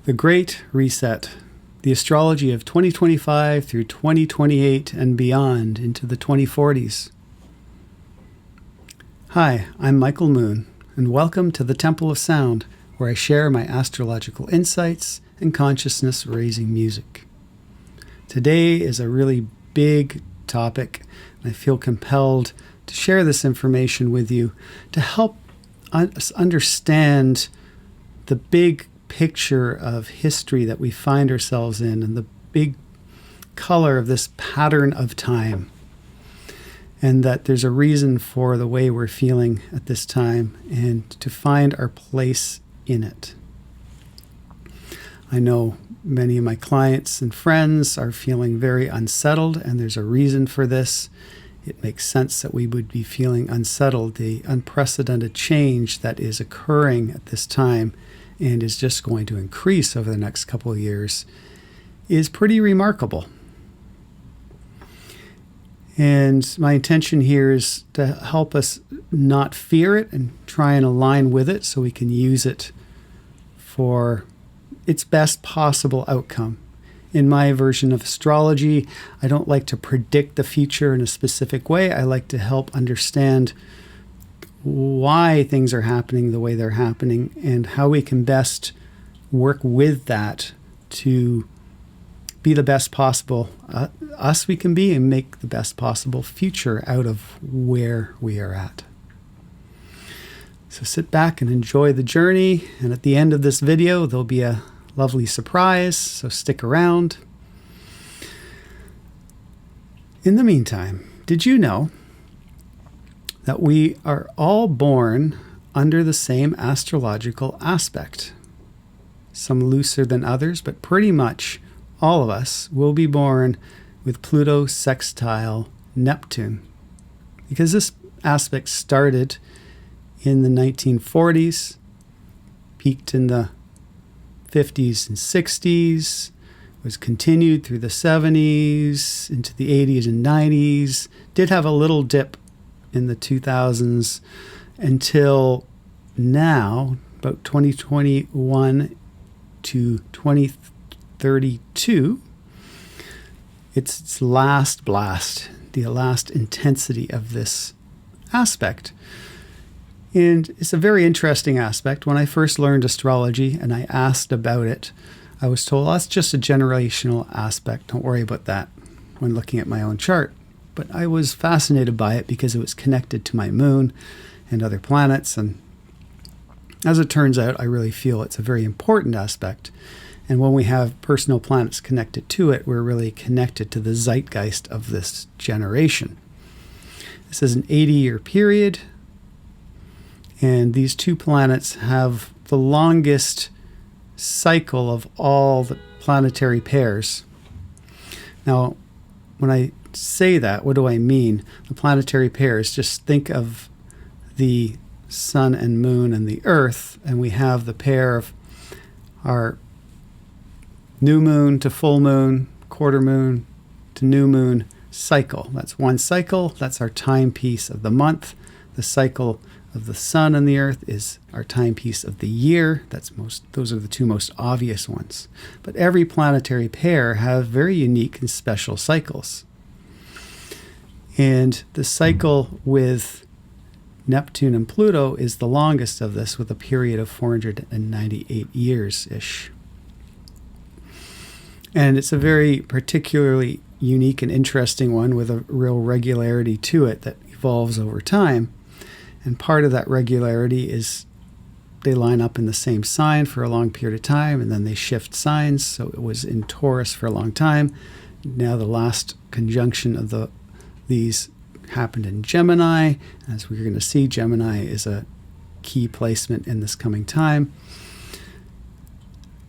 The Great Reset, the astrology of 2025 through 2028 and beyond into the 2040s. Hi, I'm Michael Moon, and welcome to the Temple of Sound, where I share my astrological insights and consciousness-raising music. Today is a really big topic, and I feel compelled to share this information with you to help us understand the big picture of history that we find ourselves in and the big color of this pattern of time, and that there's a reason for the way we're feeling at this time and to find our place in it. I know many of my clients and friends are feeling very unsettled, and there's a reason for this. It makes sense that we would be feeling unsettled. The unprecedented change that is occurring at this time and is just going to increase over the next couple of years is pretty remarkable. And my intention here is to help us not fear it and try and align with it so we can use it for its best possible outcome. In my version of astrology, I don't like to predict the future in a specific way. I like to help understand why things are happening the way they're happening and how we can best work with that to be the best possible us we can be and make the best possible future out of where we are at. So sit back and enjoy the journey, and at the end of this video there'll be a lovely surprise, so stick around. In the meantime, did you know that we are all born under the same astrological aspect? Some looser than others, but pretty much all of us will be born with Pluto sextile Neptune. Because this aspect started in the 1940s, peaked in the 50s and 60s, was continued through the 70s, into the 80s and 90s, did have a little dip in the 2000s until now, about 2021 to 2032. It's its last blast, the last intensity of this aspect. And it's a very interesting aspect. When I first learned astrology and I asked about it, I was told, that's just a generational aspect. Don't worry about that when looking at my own chart. But I was fascinated by it because it was connected to my moon and other planets. And as it turns out, I really feel it's a very important aspect. And when we have personal planets connected to it, we're really connected to the zeitgeist of this generation. This is an 80-year period. And these two planets have the longest cycle of all the planetary pairs. Now, when I say that, what do I mean? The planetary pairs, just think of the sun and moon and the earth, and we have the pair of our new moon to full moon, quarter moon to new moon cycle. That's one cycle. That's our timepiece of the month. The cycle of the sun and the earth is our timepiece of the year. Those are the two most obvious ones. But every planetary pair have very unique and special cycles. And the cycle with Neptune and Pluto is the longest of this, with a period of 498 years-ish. And it's a very particularly unique and interesting one with a real regularity to it that evolves over time. And part of that regularity is they line up in the same sign for a long period of time, and then they shift signs. So it was in Taurus for a long time. Now the last conjunction of these happened in Gemini. As we're going to see, Gemini is a key placement in this coming time.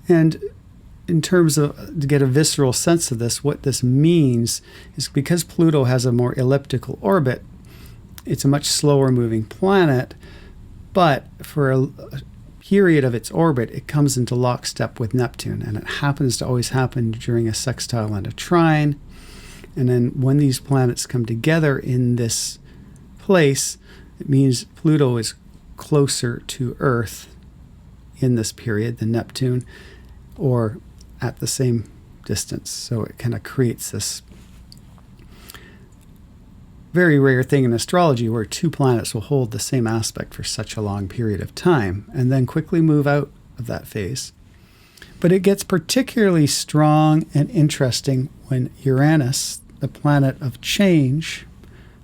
And in terms of, to get a visceral sense of this, what this means is because Pluto has a more elliptical orbit, it's a much slower moving planet, but for a period of its orbit, it comes into lockstep with Neptune, and it happens to always happen during a sextile and a trine. And then when these planets come together in this place, it means Pluto is closer to Earth in this period than Neptune, or at the same distance. So it kind of creates this very rare thing in astrology where two planets will hold the same aspect for such a long period of time and then quickly move out of that phase. But it gets particularly strong and interesting when Uranus, the planet of change,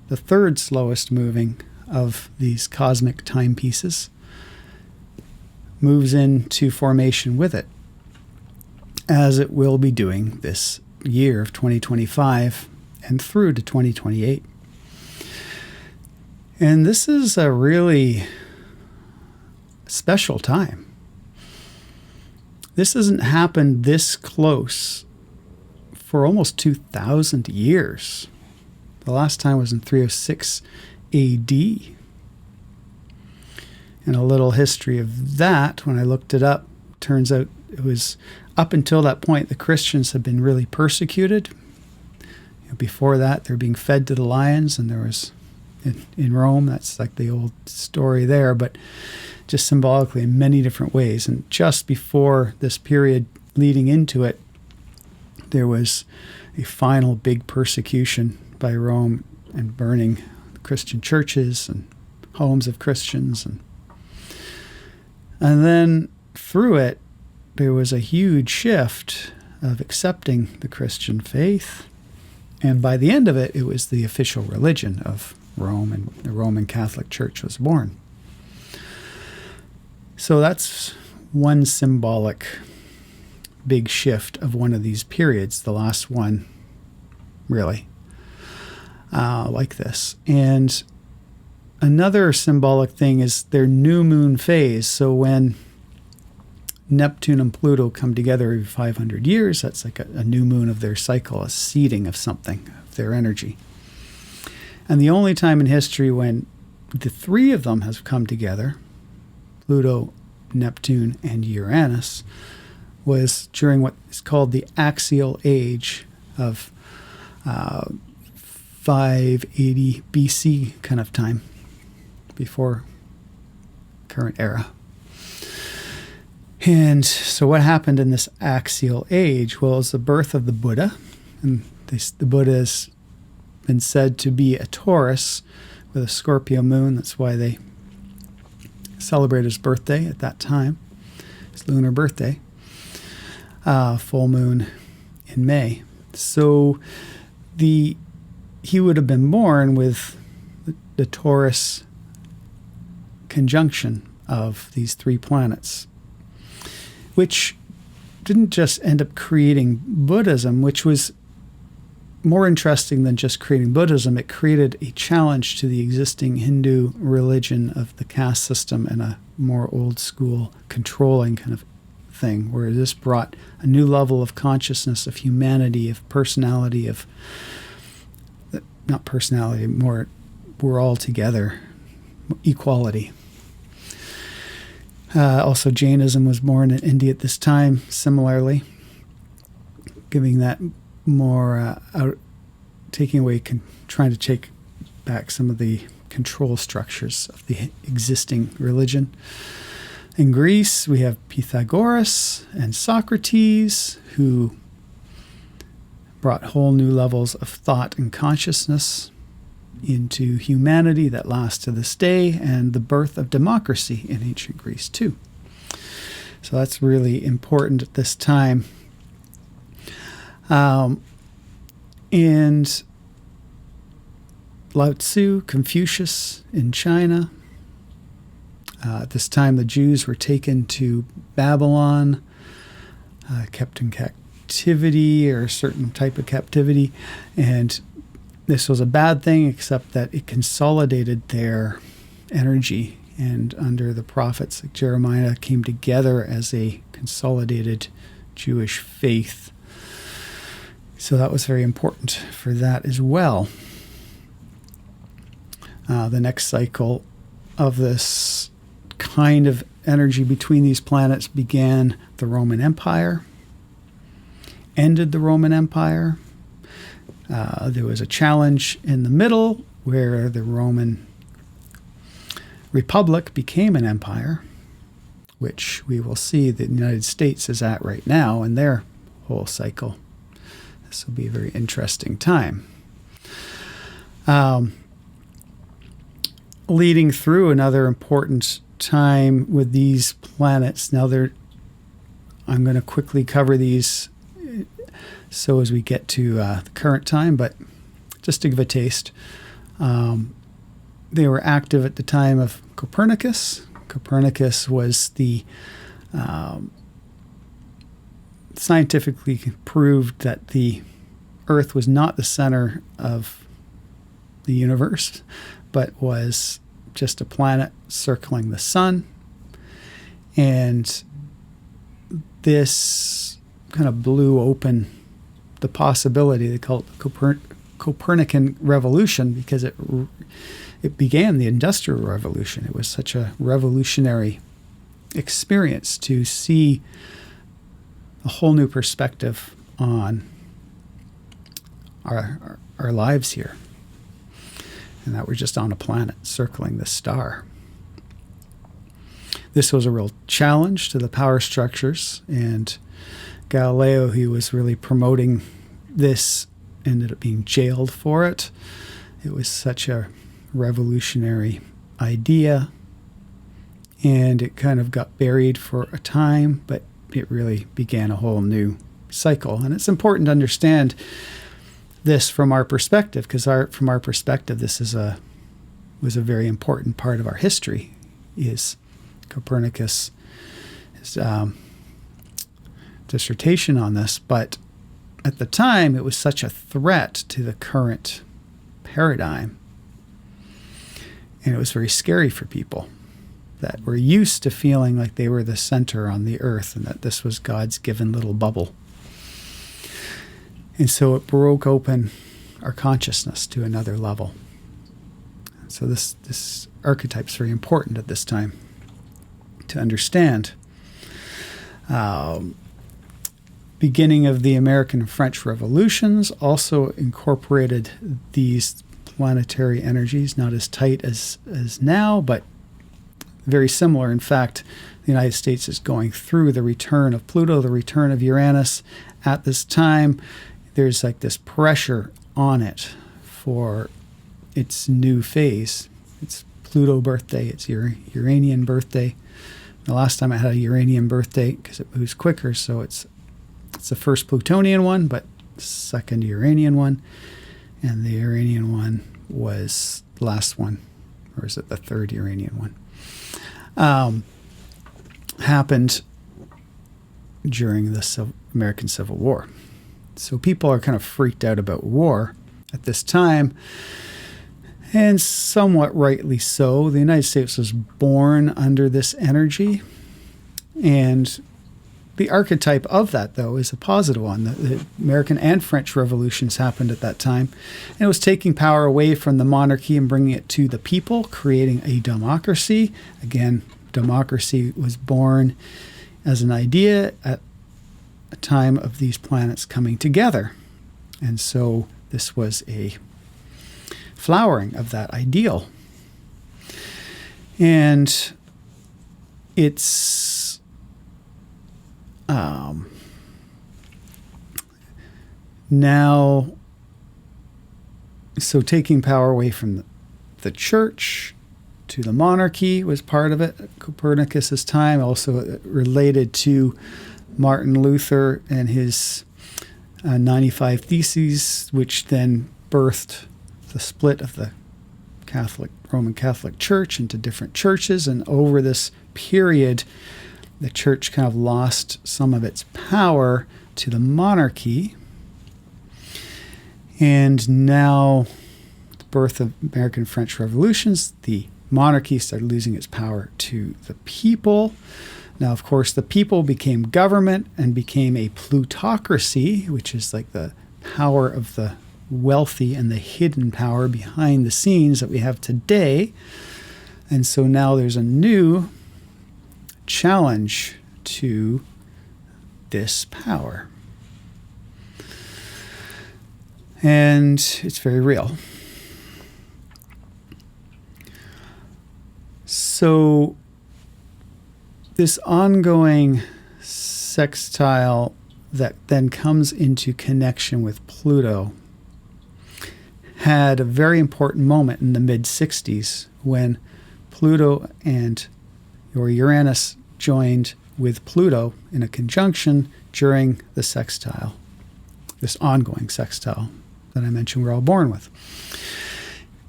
the third slowest moving of these cosmic timepieces, moves into formation with it, as it will be doing this year of 2025 and through to 2028. And this is a really special time. This hasn't happened this close for almost 2,000 years. The last time was in 306 AD. And a little history of that, when I looked it up, turns out it was up until that point, the Christians had been really persecuted. Before that, they're being fed to the lions, and there was, in Rome, that's like the old story there, but just symbolically in many different ways. And just before this period leading into it, there was a final big persecution by Rome and burning Christian churches and homes of Christians. And then through it, there was a huge shift of accepting the Christian faith. And by the end of it, it was the official religion of Rome, and the Roman Catholic Church was born. So that's one symbolic big shift of one of these periods, the last one, really, like this. And another symbolic thing is their new moon phase. So when Neptune and Pluto come together every 500 years, that's like a new moon of their cycle, a seeding of something, of their energy. And the only time in history when the three of them have come together, Pluto, Neptune, and Uranus, was during what is called the axial age of 580 BC kind of time, before current era. And so what happened in this axial age? Well, it's the birth of the Buddha. And the Buddha has been said to be a Taurus with a Scorpio moon. That's why they celebrate his birthday at that time, his lunar birthday, full moon in May. So he would have been born with the Taurus conjunction of these three planets, which didn't just end up creating Buddhism, which was more interesting than just creating Buddhism. It created a challenge to the existing Hindu religion of the caste system and a more old school controlling kind of thing, where this brought a new level of consciousness, of humanity, of personality, of not personality, more we're all together, equality. Also, Jainism was born in India at this time, similarly, giving that more taking away, trying to take back some of the control structures of the existing religion. In Greece, we have Pythagoras and Socrates, who brought whole new levels of thought and consciousness into humanity that lasts to this day, and the birth of democracy in ancient Greece too. So that's really important at this time. And Lao Tzu, Confucius in China. At this time, the Jews were taken to Babylon, kept in captivity, or a certain type of captivity. And this was a bad thing, except that it consolidated their energy. And under the prophets like Jeremiah, came together as a consolidated Jewish faith. So that was very important for that as well. The next cycle of this kind of energy between these planets began the Roman Empire, ended the Roman Empire. There was a challenge in the middle where the Roman Republic became an empire, which we will see the United States is at right now in their whole cycle. This will be a very interesting time. Leading through another important time with these planets. Now, I'm going to quickly cover these so as we get to the current time, but just to give a taste. They were active at the time of Copernicus. Copernicus was the scientifically proved that the Earth was not the center of the universe, but was just a planet circling the sun. And this kind of blew open the possibility. They call it the Copernican revolution, because it began the Industrial Revolution. It was such a revolutionary experience to see a whole new perspective on our lives here, and that we're just on a planet circling the star. This was a real challenge to the power structures, and Galileo, who was really promoting this, ended up being jailed for it. It was such a revolutionary idea, and it kind of got buried for a time, but it really began a whole new cycle. And it's important to understand this from our perspective, because from our perspective, this was a very important part of our history. Is Copernicus' dissertation on this, but at the time it was such a threat to the current paradigm, and it was very scary for people that were used to feeling like they were the center on the earth and that this was God's given little bubble. And so it broke open our consciousness to another level. So this archetype is very important at this time to understand. Beginning of the American and French revolutions also incorporated these planetary energies, not as tight as now, but very similar. In fact, the United States is going through the return of Pluto, the return of Uranus. At this time, there's like this pressure on it for its new phase. It's Pluto birthday, it's Uranian birthday. The last time I had a Uranian birthday, because it moves quicker, so it's the first Plutonian one, but second Uranian one. And the Uranian one was the last one, or is it the third Uranian one? Happened during the American Civil War. So people are kind of freaked out about war at this time, and somewhat rightly so. The United States was born under this energy, and the archetype of that, though, is a positive one. The American and French revolutions happened at that time, and it was taking power away from the monarchy and bringing it to the people, creating a democracy. Again, democracy was born as an idea at a time of these planets coming together. And so this was a flowering of that ideal. And it's now, so taking power away from the church to the monarchy was part of it. Copernicus's time also related to Martin Luther and his 95 Theses, which then birthed the split of the Roman Catholic Church into different churches. And over this period, the church kind of lost some of its power to the monarchy. And now, the birth of American French revolutions, the monarchy started losing its power to the people. Now, of course, the people became government and became a plutocracy, which is like the power of the wealthy and the hidden power behind the scenes that we have today. And so now there's a new challenge to this power. And it's very real. So this ongoing sextile that then comes into connection with Pluto had a very important moment in the mid-60s when Pluto and Uranus joined with Pluto in a conjunction during the sextile, this ongoing sextile that I mentioned we're all born with.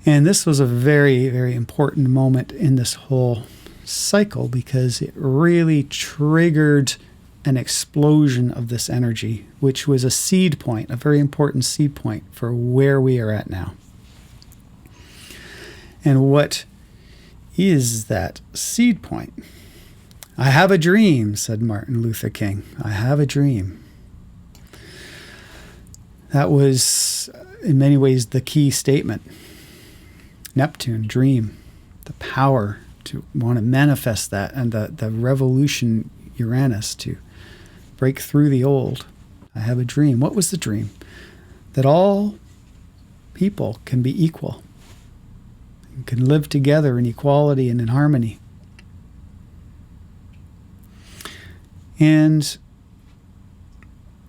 And this was a very, very important moment in this whole cycle because it really triggered an explosion of this energy, which was a seed point, a very important seed point for where we are at now. And what is that seed point? I have a dream, said Martin Luther King. I have a dream. That was, in many ways, the key statement. Neptune, dream, the power to want to manifest that, and the revolution Uranus to break through the old. I have a dream. What was the dream? That all people can be equal, can live together in equality and in harmony. And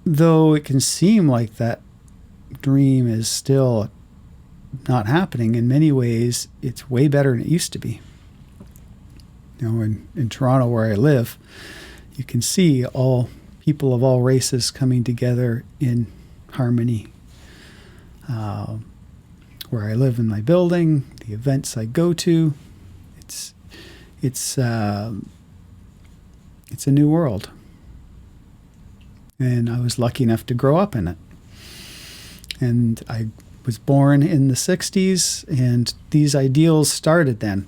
though it can seem like that dream is still not happening, in many ways it's way better than it used to be. You know, in Toronto where I live, you can see all people of all races coming together in harmony. Where I live in my building, the events I go to, it's a new world. And I was lucky enough to grow up in it. And I was born in the 60s, and these ideals started then.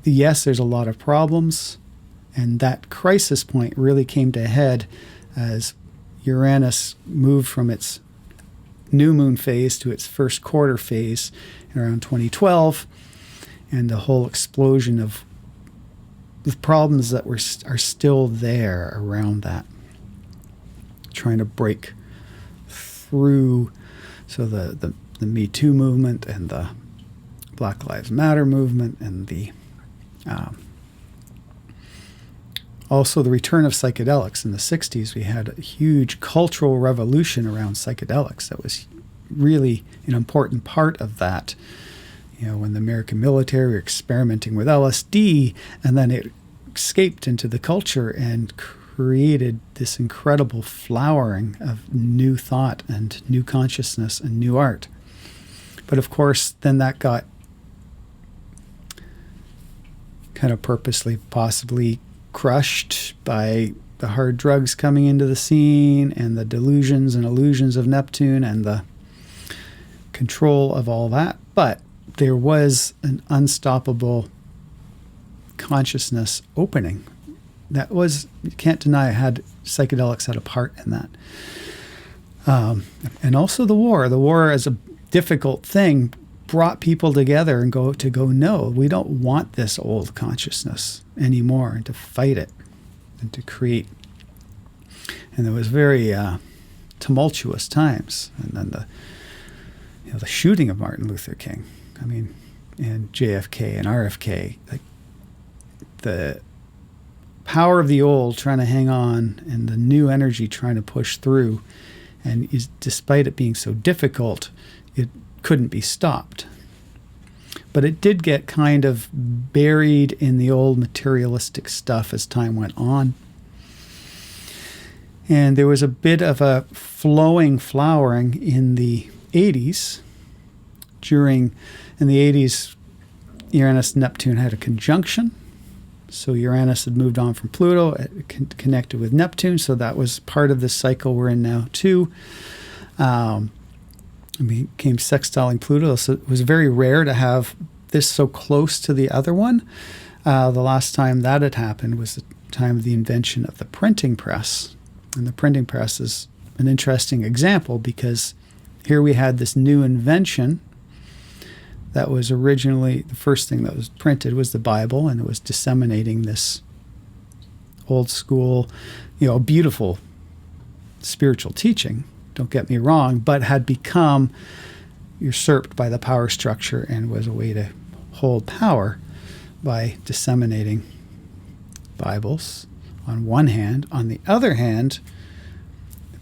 Yes, there's a lot of problems, and that crisis point really came to a head as Uranus moved from its new moon phase to its first quarter phase around 2012, and the whole explosion of the problems that are still there around that, trying to break through. So the Me Too movement and the Black Lives Matter movement and the also the return of psychedelics. In the 60s, we had a huge cultural revolution around psychedelics that was really an important part of that. You know, when the American military were experimenting with LSD, and then it escaped into the culture and created this incredible flowering of new thought and new consciousness and new art. But of course, then that got kind of purposely, possibly crushed by the hard drugs coming into the scene and the delusions and illusions of Neptune and the control of all that. But there was an unstoppable consciousness opening. That was, you can't deny, psychedelics had a part in that. And also the war as a difficult thing brought people together and go, no, we don't want this old consciousness anymore, and to fight it and to create. And there was very tumultuous times. And then the shooting of Martin Luther King, and JFK and RFK, like the power of the old trying to hang on and the new energy trying to push through. And despite it being so difficult, it couldn't be stopped. But it did get kind of buried in the old materialistic stuff as time went on. And there was a bit of a flowering in the 80s. In the 80s, Uranus and Neptune had a conjunction. So Uranus had moved on from Pluto, it connected with Neptune, so that was part of the cycle we're in now too. It became sextiling Pluto, so it was very rare to have this so close to the other one. The last time that had happened was the time of the invention of the printing press. And the printing press is an interesting example because here we had this new invention that was originally, the first thing that was printed was the Bible, and it was disseminating this old school, beautiful spiritual teaching, don't get me wrong, but had become usurped by the power structure and was a way to hold power by disseminating Bibles on one hand. On the other hand,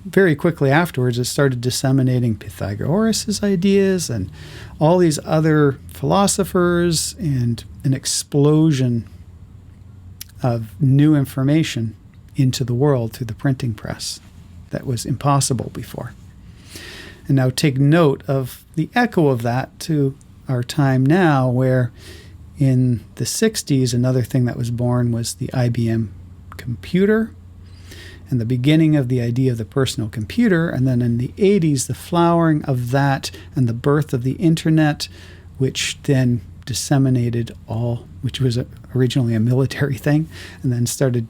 very quickly afterwards, it started disseminating Pythagoras' ideas and all these other philosophers, and an explosion of new information into the world through the printing press that was impossible before. And now take note of the echo of that to our time now, where in the 60s, another thing that was born was the IBM computer, and the beginning of the idea of the personal computer. And then in the 80s, the flowering of that and the birth of the internet, which then disseminated which was originally a military thing, and then started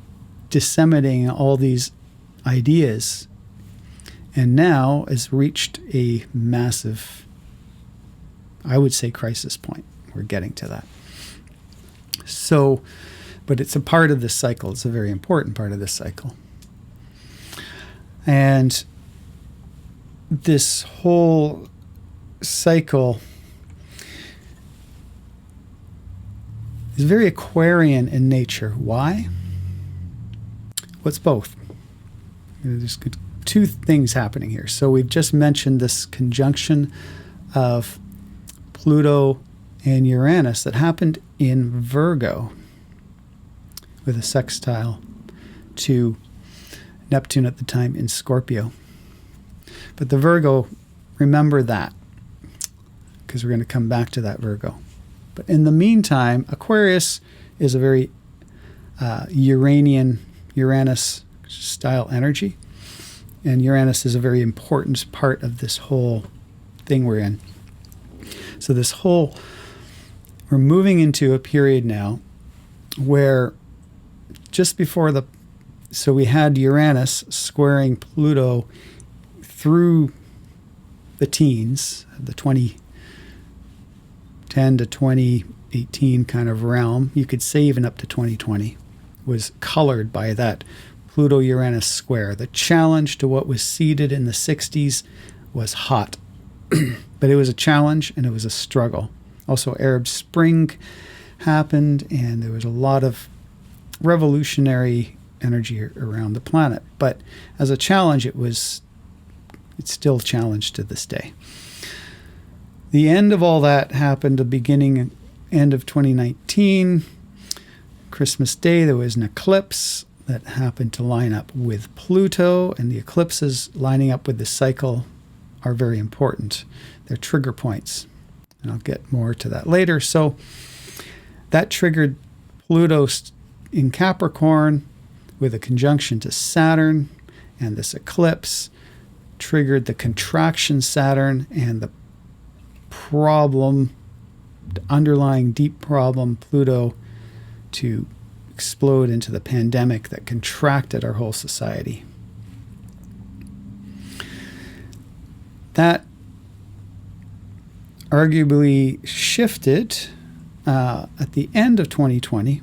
disseminating all these ideas, and now has reached a massive, I would say, crisis point. We're getting to that. So, but it's a part of this cycle. It's a very important part of this cycle. And this whole cycle is very Aquarian in nature. Why? Well, it's both. There's two things happening here. So we've just mentioned this conjunction of Pluto and Uranus that happened in Virgo with a sextile to Neptune at the time in Scorpio. But the Virgo, remember that, because we're going to come back to that Virgo. But in the meantime, Aquarius is a very Uranian, Uranus style energy. And Uranus is a very important part of this whole thing we're in. So we're moving into a period now where just before so we had Uranus squaring Pluto through the teens, the 2010 to 2018 kind of realm. You could say even up to 2020 was colored by that Pluto-Uranus square. The challenge to what was seeded in the 60s was hot, but it was a challenge and it was a struggle. Also, Arab Spring happened, and there was a lot of revolutionary energy around the planet. But as a challenge, it's still a challenge to this day. The end of all that happened the end of 2019. Christmas Day, there was an eclipse that happened to line up with Pluto, and the eclipses lining up with the cycle are very important. They're trigger points, and I'll get more to that later. So that triggered Pluto in Capricorn with a conjunction to Saturn, and this eclipse triggered the contraction Saturn and the underlying deep problem, Pluto, to explode into the pandemic that contracted our whole society. That arguably shifted at the end of 2020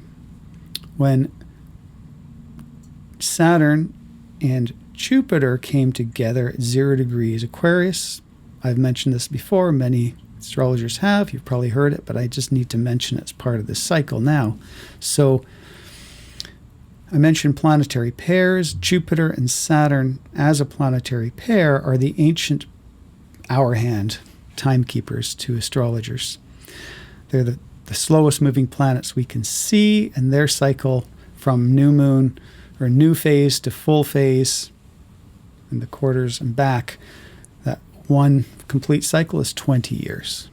when Saturn and Jupiter came together at 0 degrees Aquarius. I've mentioned this before. Many astrologers have. You've probably heard it, but I just need to mention it as part of this cycle now. So I mentioned planetary pairs. Jupiter and Saturn as a planetary pair are the ancient hour hand timekeepers to astrologers. They're the slowest moving planets we can see, and their cycle from new moon or new phase to full phase in the quarters and back, that one complete cycle is 20 years.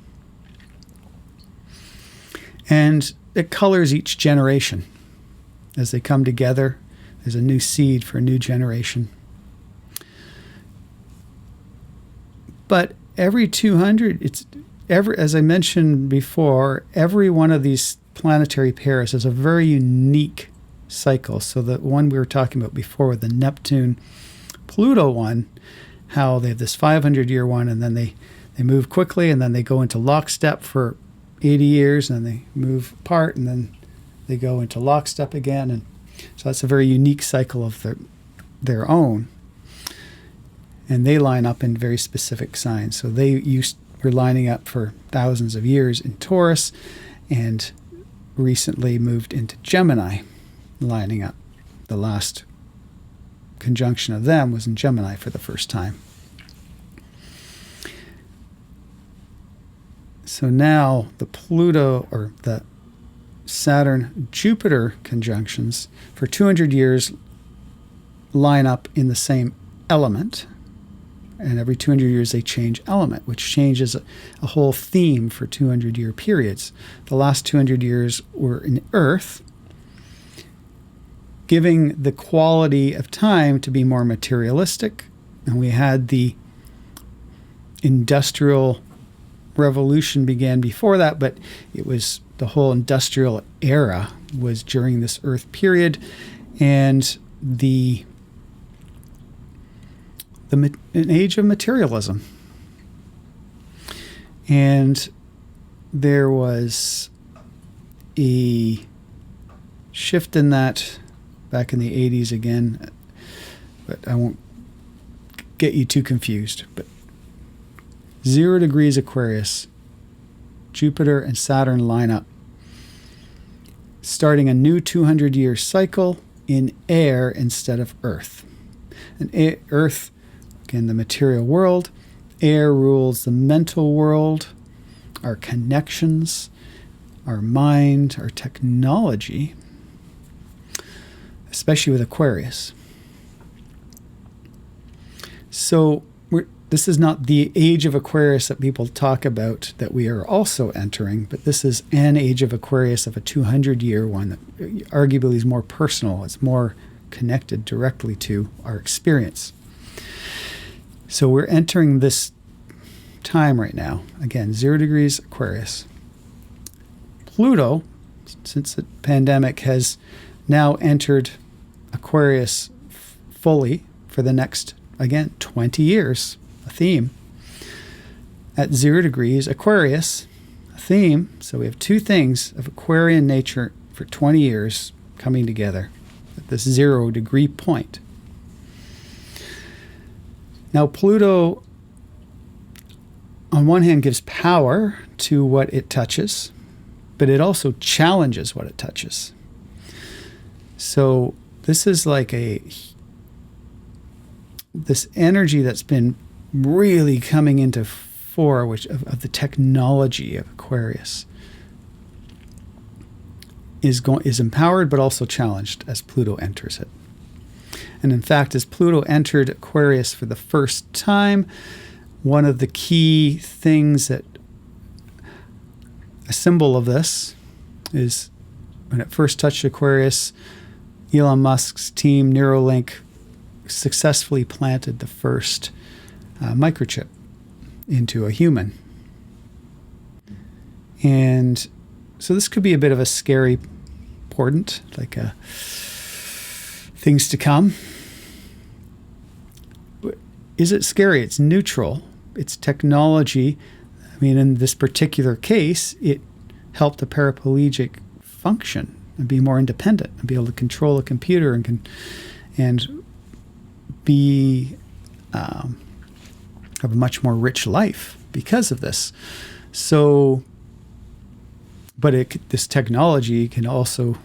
And it colors each generation. As they come together, there's a new seed for a new generation. But every 200, as I mentioned before, every one of these planetary pairs has a very unique cycle. So the one we were talking about before with the Neptune-Pluto one, how they have this 500-year one, and then they move quickly, and then they go into lockstep for 80 years, and then they move apart, and then they go into lockstep again. And so that's a very unique cycle of their own. And they line up in very specific signs. So were lining up for thousands of years in Taurus, and recently moved into Gemini. lining up. The last conjunction of them was in Gemini for the first time. So now the Pluto or the Saturn-Jupiter conjunctions for 200 years line up in the same element. And every 200 years they change element, which changes a whole theme for 200-year periods. The last 200 years were in Earth, giving the quality of time to be more materialistic. And we had the Industrial Revolution began before that, but it was the whole industrial era was during this Earth period, and an age of materialism. And there was a shift in that back in the 80s again, but I won't get you too confused. But 0 degrees Aquarius, Jupiter and Saturn line up, starting a new 200-year cycle in air instead of Earth. And Earth, again, the material world. Air rules the mental world, our connections, our mind, our technology, especially with Aquarius. So this is not the age of Aquarius that people talk about that we are also entering, but this is an age of Aquarius of a 200-year one that arguably is more personal. It's more connected directly to our experience. So we're entering this time right now. Again, 0 degrees Aquarius. Pluto, since the pandemic, has now entered Aquarius fully for the next, again, 20 years, a theme. At 0 degrees Aquarius, a theme. So we have two things of Aquarian nature for 20 years coming together at this 0 degree point. Now, Pluto, on one hand, gives power to what it touches, but it also challenges what it touches. So this is like this energy that's been really coming into fore, which of the technology of Aquarius is empowered, but also challenged as Pluto enters it. And in fact, as Pluto entered Aquarius for the first time, one of the key things that a symbol of this is when it first touched Aquarius, Elon Musk's team, Neuralink, successfully planted the first microchip into a human. And so this could be a bit of a scary portent, like things to come. Is it scary? It's neutral. It's technology. I mean, in this particular case, it helped a paraplegic function and be more independent and be able to control a computer and be have a much more rich life because of this. So, but this technology can also,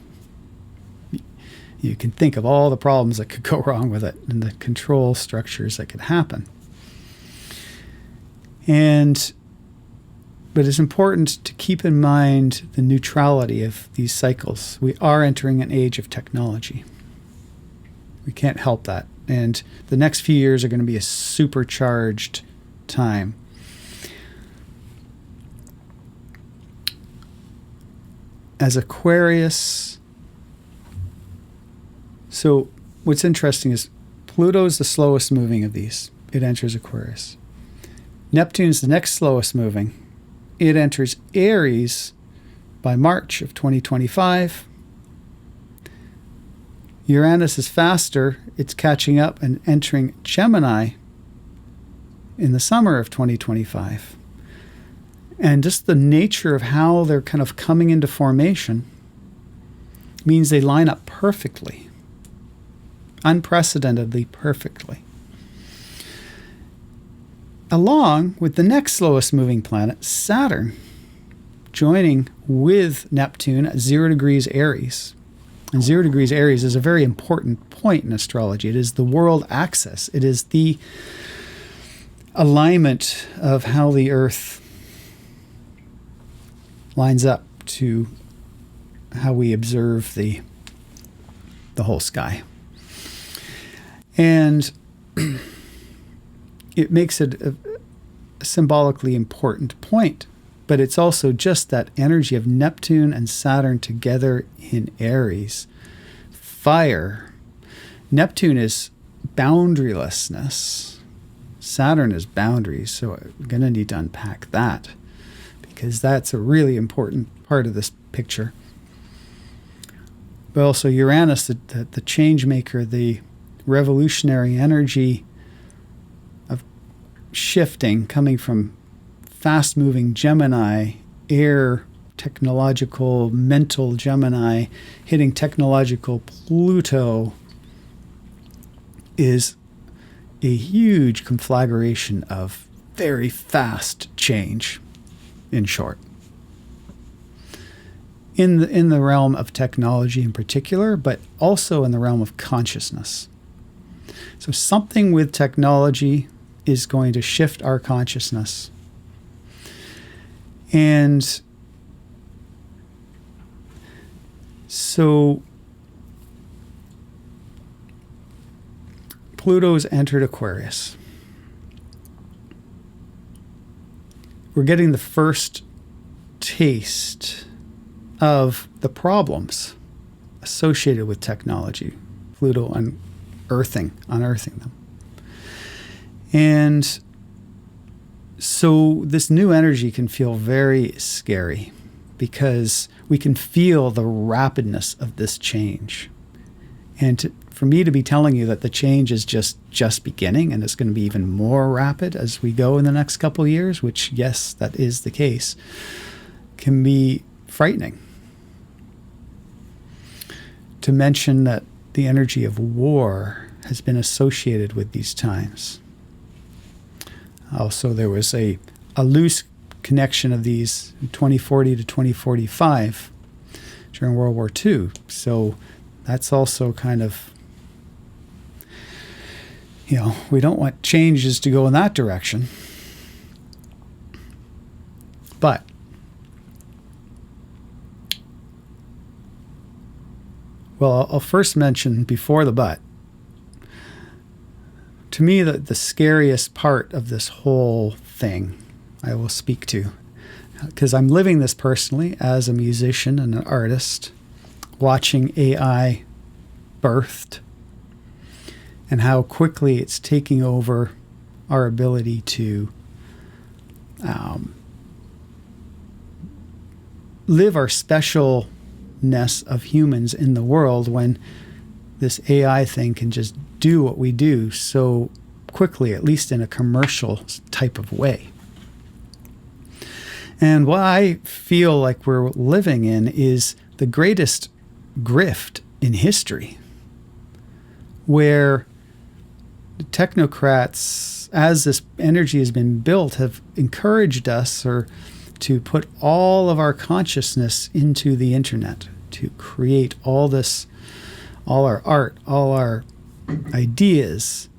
you can think of all the problems that could go wrong with it and the control structures that could happen. But it's important to keep in mind the neutrality of these cycles. We are entering an age of technology. We can't help that. And the next few years are going to be a supercharged time. As Aquarius, so what's interesting is Pluto is the slowest moving of these. It enters Aquarius. Neptune is the next slowest moving. It enters Aries by March of 2025. Uranus is faster. It's catching up and entering Gemini in the summer of 2025. And just the nature of how they're kind of coming into formation means they line up perfectly, unprecedentedly perfectly. Along with the next slowest moving planet, Saturn, joining with Neptune at 0 degrees Aries And 0 degrees Aries is a very important point in astrology. It is the world axis. It is the alignment of how the Earth lines up to how we observe the whole sky. And it makes it a symbolically important point, but it's also just that energy of Neptune and Saturn together in Aries. Fire. Neptune is boundarylessness. Saturn is boundaries, so I'm going to need to unpack that because that's a really important part of this picture. But also Uranus, the change maker, the revolutionary energy of shifting, coming from fast-moving Gemini, air, technological, mental Gemini, hitting technological Pluto, is a huge conflagration of very fast change, in short. In the realm of technology in particular, but also in the realm of consciousness. So something with technology is going to shift our consciousness. And so Pluto's entered Aquarius. We're getting the first taste of the problems associated with technology, Pluto unearthing them. And so this new energy can feel very scary because we can feel the rapidness of this change. And for me to be telling you that the change is just beginning and it's going to be even more rapid as we go in the next couple of years, which, yes, that is the case, can be frightening. To mention that the energy of war has been associated with these times. Also, there was a loose connection of these in 2040 to 2045 during World War II. So that's also kind of, we don't want changes to go in that direction. But well, I'll first mention before the but. To me, the scariest part of this whole thing I will speak to, because I'm living this personally as a musician and an artist, watching AI birthed and how quickly it's taking over our ability to live our specialness of humans in the world when this AI thing can just do what we do so quickly, at least in a commercial type of way. And what I feel like we're living in is the greatest grift in history, where the technocrats, as this energy has been built, have encouraged us to put all of our consciousness into the internet, to create all this, all our art, all our ideas,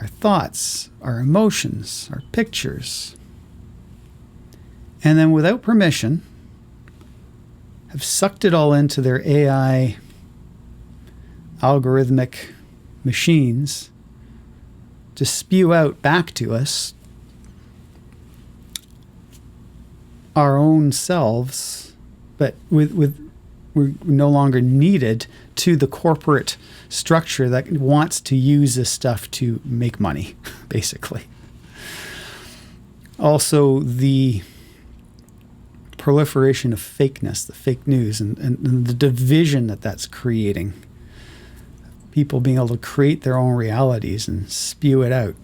our thoughts, our emotions, our pictures. And then without permission, have sucked it all into their AI algorithmic machines to spew out back to us our own selves, but with we're no longer needed to the corporate structure that wants to use this stuff to make money, basically. Also, the proliferation of fakeness, the fake news, and the division that's creating. People being able to create their own realities and spew it out.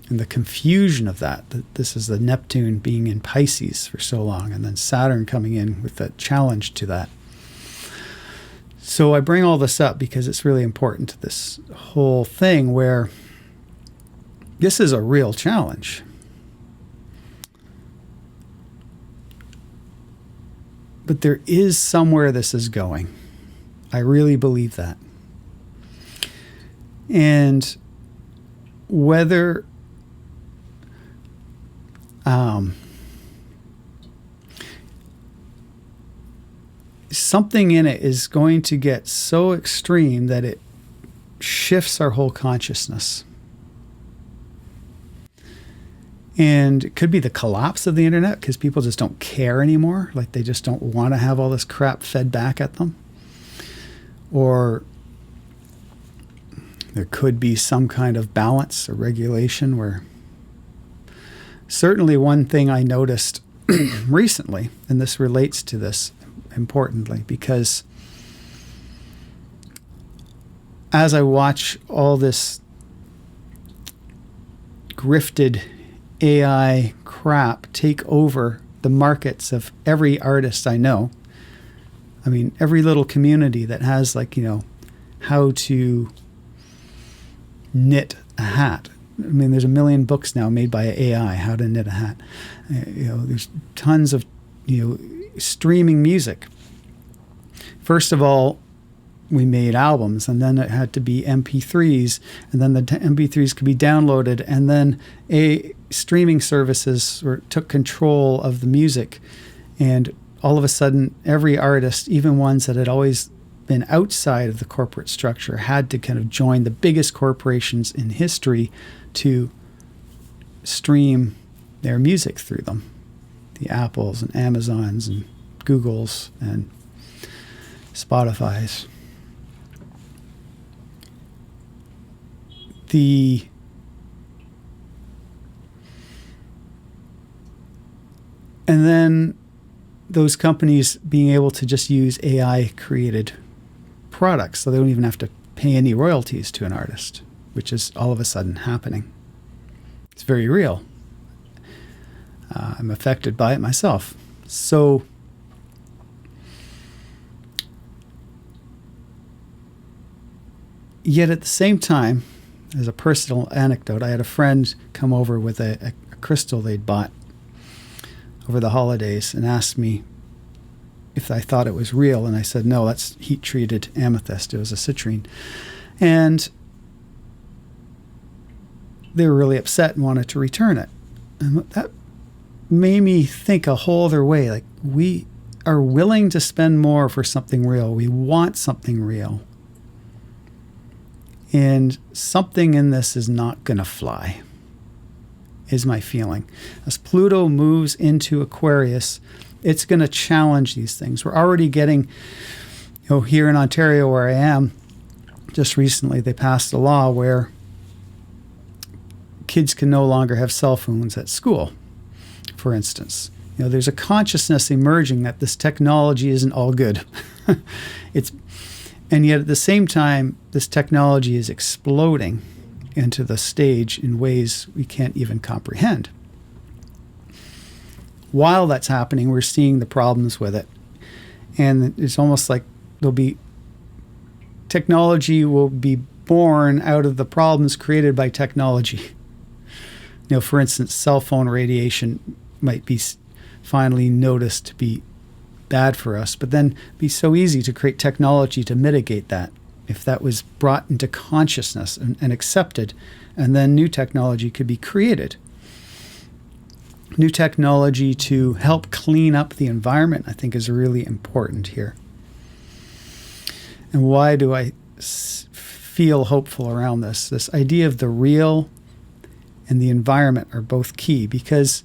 And the confusion of that this is the Neptune being in Pisces for so long, and then Saturn coming in with a challenge to that. So I bring all this up because it's really important to this whole thing where this is a real challenge. But there is somewhere this is going. I really believe that. And whether something in it is going to get so extreme that it shifts our whole consciousness. And it could be the collapse of the internet because people just don't care anymore. Like they just don't want to have all this crap fed back at them. Or there could be some kind of balance or regulation where certainly one thing I noticed recently, and this relates to this importantly, because as I watch all this grifted AI crap take over the markets of every artist I know, I mean, every little community that has how to knit a hat. I mean, there's a million books now made by AI, how to knit a hat. There's tons of, streaming music. First of all, we made albums, and then it had to be MP3s, and then the MP3s could be downloaded, and then streaming services took control of the music, and all of a sudden, every artist, even ones that had always been outside of the corporate structure, had to kind of join the biggest corporations in history to stream their music through them. The Apples and Amazons and Googles and Spotifys. And then those companies being able to just use AI created products, so they don't even have to pay any royalties to an artist, which is all of a sudden happening. It's very real. I'm affected by it myself. So yet at the same time, as a personal anecdote, I had a friend come over with a crystal they'd bought over the holidays and asked me if I thought it was real. And I said, no, that's heat-treated amethyst. It was a citrine. And they were really upset and wanted to return it. And that made me think a whole other way. Like, we are willing to spend more for something real. We want something real. And something in this is not going to fly, is my feeling. As Pluto moves into Aquarius, it's going to challenge these things. We're already getting, here in Ontario where I am, just recently they passed a law where kids can no longer have cell phones at school, for instance. There's a consciousness emerging that this technology isn't all good. And yet at the same time, this technology is exploding into the stage in ways we can't even comprehend. While that's happening, we're seeing the problems with it. And it's almost like technology will be born out of the problems created by technology. For instance, cell phone radiation might be finally noticed to be bad for us, but then be so easy to create technology to mitigate that if that was brought into consciousness and accepted, and then new technology could be created. New technology to help clean up the environment, I think, is really important here. And why do I feel hopeful around this? This idea of the real and the environment are both key, because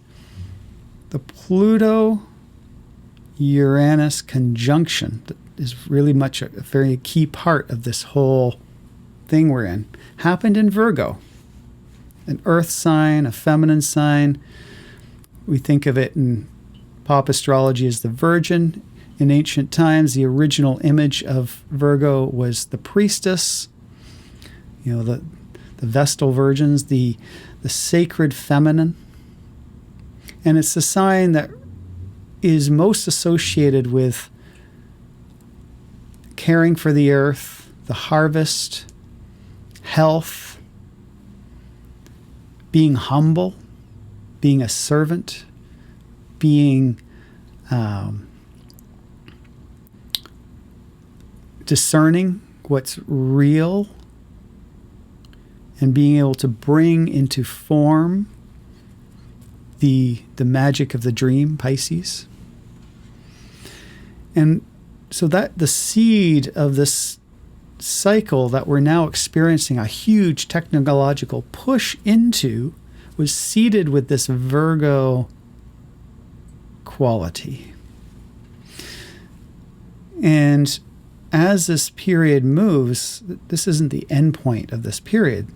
the Pluto-Uranus conjunction is really much a very key part of this whole thing we're in. Happened in Virgo, an earth sign, a feminine sign. We think of it in pop astrology as the Virgin. In ancient times, the original image of Virgo was the priestess, the Vestal virgins, the sacred feminine. And it's the sign that is most associated with caring for the earth, the harvest, health, being humble, being a servant, being discerning what's real and being able to bring into form the magic of the dream, Pisces. And so that the seed of this cycle that we're now experiencing a huge technological push into was seeded with this Virgo quality. And as this period moves, this isn't the end point of this period.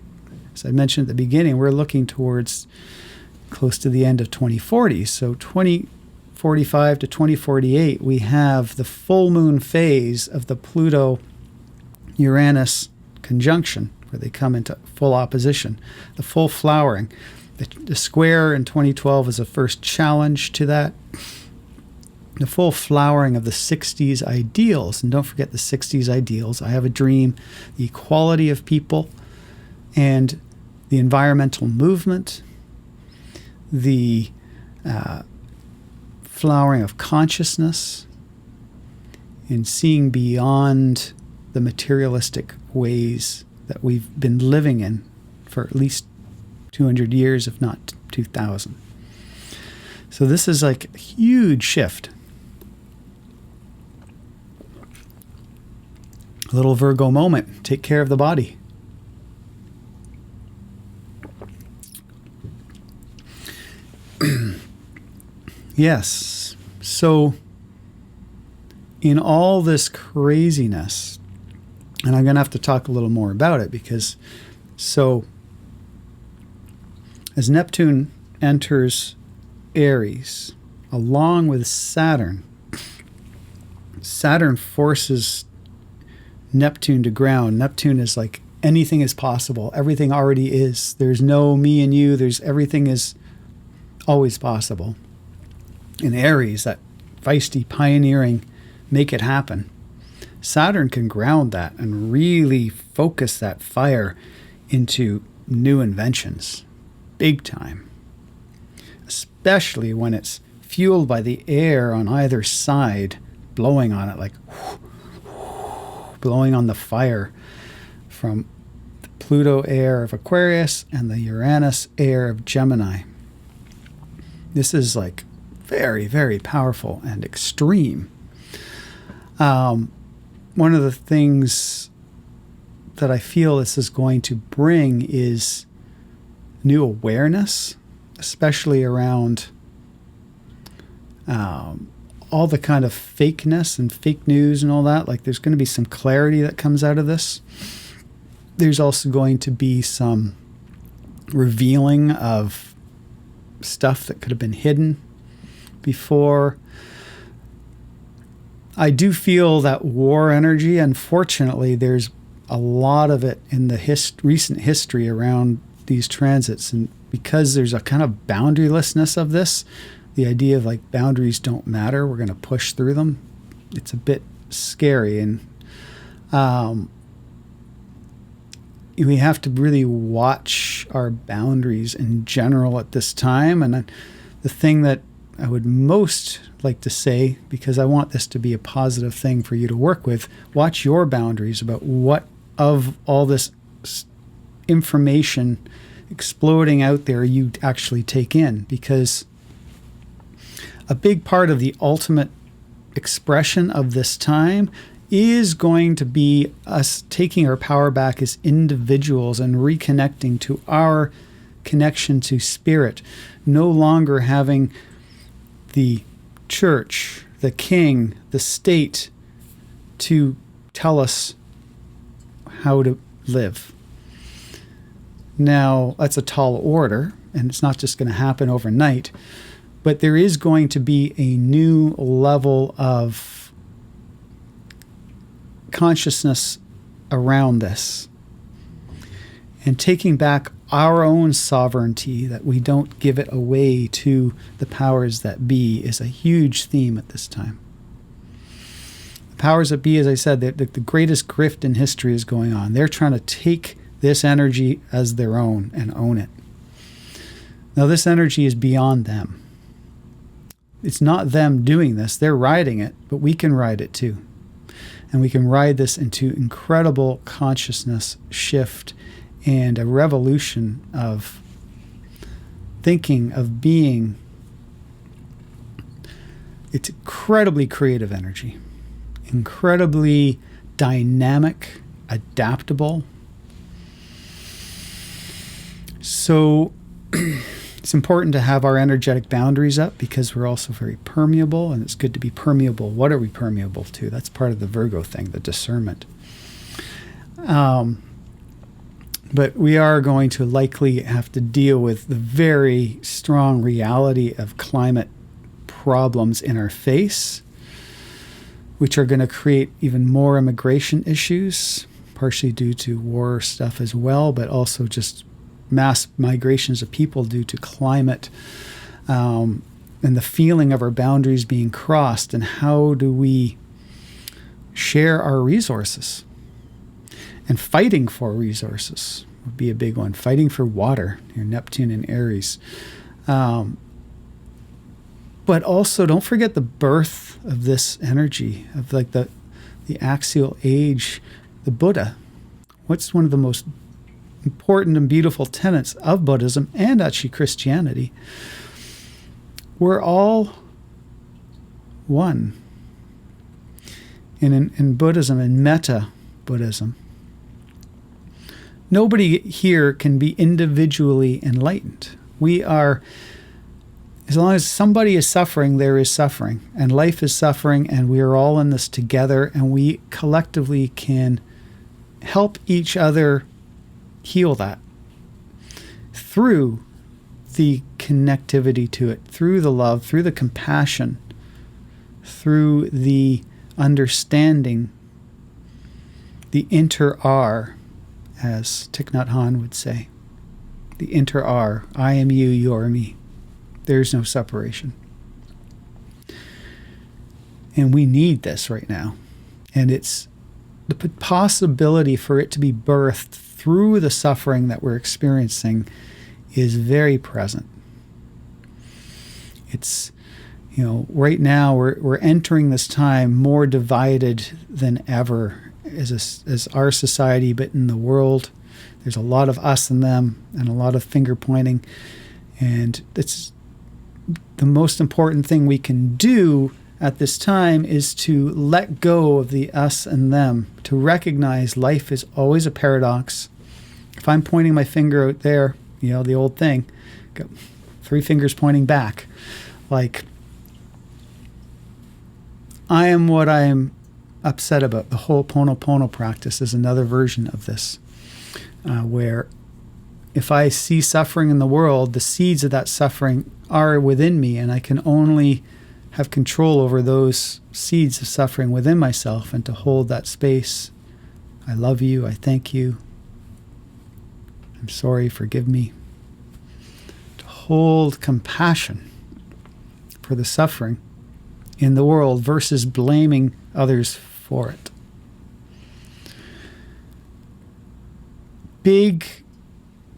As I mentioned at the beginning, we're looking towards close to the end of 2040. So 2045 to 2048, we have the full moon phase of the Pluto-Uranus conjunction, where they come into full opposition, the full flowering. The square in 2012 is the first challenge to that. The full flowering of the 60s ideals. And don't forget the 60s ideals. I have a dream, the equality of people and the environmental movement, the flowering of consciousness and seeing beyond the materialistic ways that we've been living in for at least 200 years, if not 2,000. So this is like a huge shift. A little Virgo moment. Take care of the body. Yes. So in all this craziness, and I'm going to have to talk a little more about it because as Neptune enters Aries, along with Saturn forces Neptune to ground. Neptune is like anything is possible. Everything already is. There's no me and you. Everything is always possible. In Aries, that feisty, pioneering, make it happen. Saturn can ground that and really focus that fire into new inventions. Big time. Especially when it's fueled by the air on either side, blowing on it, like blowing on the fire from the Pluto air of Aquarius and the Uranus air of Gemini. This is like very, very powerful and extreme. One of the things that I feel this is going to bring is new awareness, especially around all the kind of fakeness and fake news and all that. Like there's going to be some clarity that comes out of this. There's also going to be some revealing of stuff that could have been hidden before. I do feel that war energy. Unfortunately, there's a lot of it in the recent history around these transits. And because there's a kind of boundarylessness of this, the idea of like boundaries don't matter, we're going to push through them, it's a bit scary. And we have to really watch our boundaries in general at this time. And the thing that I would most like to say, because I want this to be a positive thing for you to work with, watch your boundaries about what of all this information exploding out there you actually take in. Because a big part of the ultimate expression of this time is going to be us taking our power back as individuals and reconnecting to our connection to spirit, no longer having the church, the king, the state to tell us how to live. Now, that's a tall order, and it's not just going to happen overnight, but there is going to be a new level of consciousness around this, and taking back our own sovereignty, that we don't give it away to the powers that be, is a huge theme at this time. The powers that be, as I said, the greatest grift in history is going on. They're trying to take this energy as their own and own it. Now, this energy is beyond them. It's not them doing this. They're riding it, but we can ride it too. And we can ride this into incredible consciousness shift and a revolution of thinking, of being. It's incredibly creative energy, incredibly dynamic, adaptable. So it's important to have our energetic boundaries up because we're also very permeable, and it's good to be permeable. What are we permeable to? That's part of the Virgo thing, the discernment. But we are going to likely have to deal with the very strong reality of climate problems in our face, which are going to create even more immigration issues, partially due to war stuff as well, but also just mass migrations of people due to climate, and the feeling of our boundaries being crossed. And how do we share our resources? And fighting for resources would be a big one. Fighting for water, your Neptune and Aries. But also, don't forget the birth of this energy, of like the axial age, the Buddha. What's one of the most important and beautiful tenets of Buddhism and actually Christianity? We're all one. And in Buddhism, in Metta Buddhism, nobody here can be individually enlightened. We are... As long as somebody is suffering, there is suffering, and life is suffering, and we are all in this together, and we collectively can help each other heal that through the connectivity to it, through the love, through the compassion, through the understanding, the inter-R, as Thich Nhat Hanh would say. The inter-R, I am you, you are me. There's no separation. And we need this right now. And it's the possibility for it to be birthed through the suffering that we're experiencing is very present. It's, right now we're entering this time more divided than ever as our society, but in the world. There's a lot of us and them and a lot of finger pointing. And it's the most important thing we can do at this time is to let go of the us and them, to recognize life is always a paradox. If I'm pointing my finger out there, the old thing, got 3 fingers pointing back, like I am what I am upset about. The Ho'oponopono practice is another version of this, where if I see suffering in the world, the seeds of that suffering are within me, and I can only have control over those seeds of suffering within myself, and to hold that space. I love you. I thank you. I'm sorry. Forgive me. To hold compassion for the suffering in the world versus blaming others for it. Big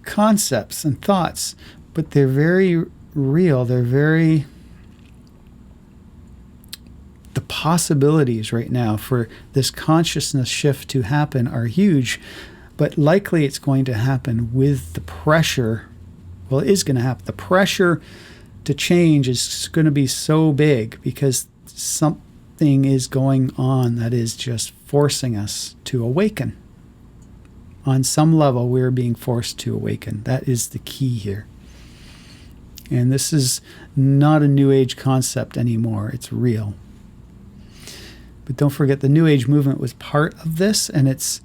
concepts and thoughts, but they're very real. The possibilities right now for this consciousness shift to happen are huge, but likely it's going to happen with the pressure. Well, it is going to happen. The pressure to change is going to be so big because something is going on that is just forcing us to awaken. On some level, we're being forced to awaken. That is the key here. And this is not a New Age concept anymore. It's real. But don't forget, the New Age movement was part of this, and it's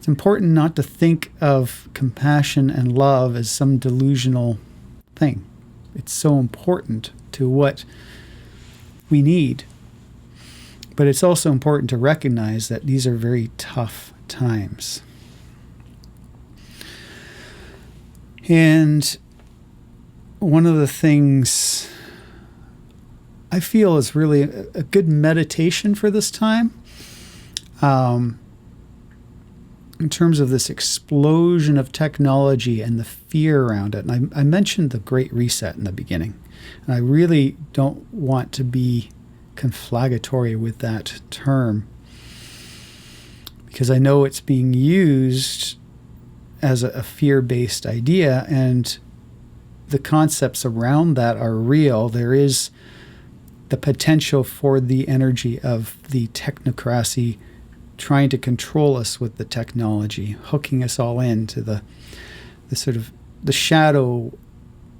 important not to think of compassion and love as some delusional thing. It's so important to what we need. But it's also important to recognize that these are very tough times. And one of the things I feel is really a good meditation for this time, in terms of this explosion of technology and the fear around it. And I mentioned the Great Reset in the beginning, and I really don't want to be conflagratory with that term. because I know it's being used as a fear-based idea, and the concepts around that are real. There is the potential for the energy of the technocracy trying to control us with the technology, hooking us all into the sort of the shadow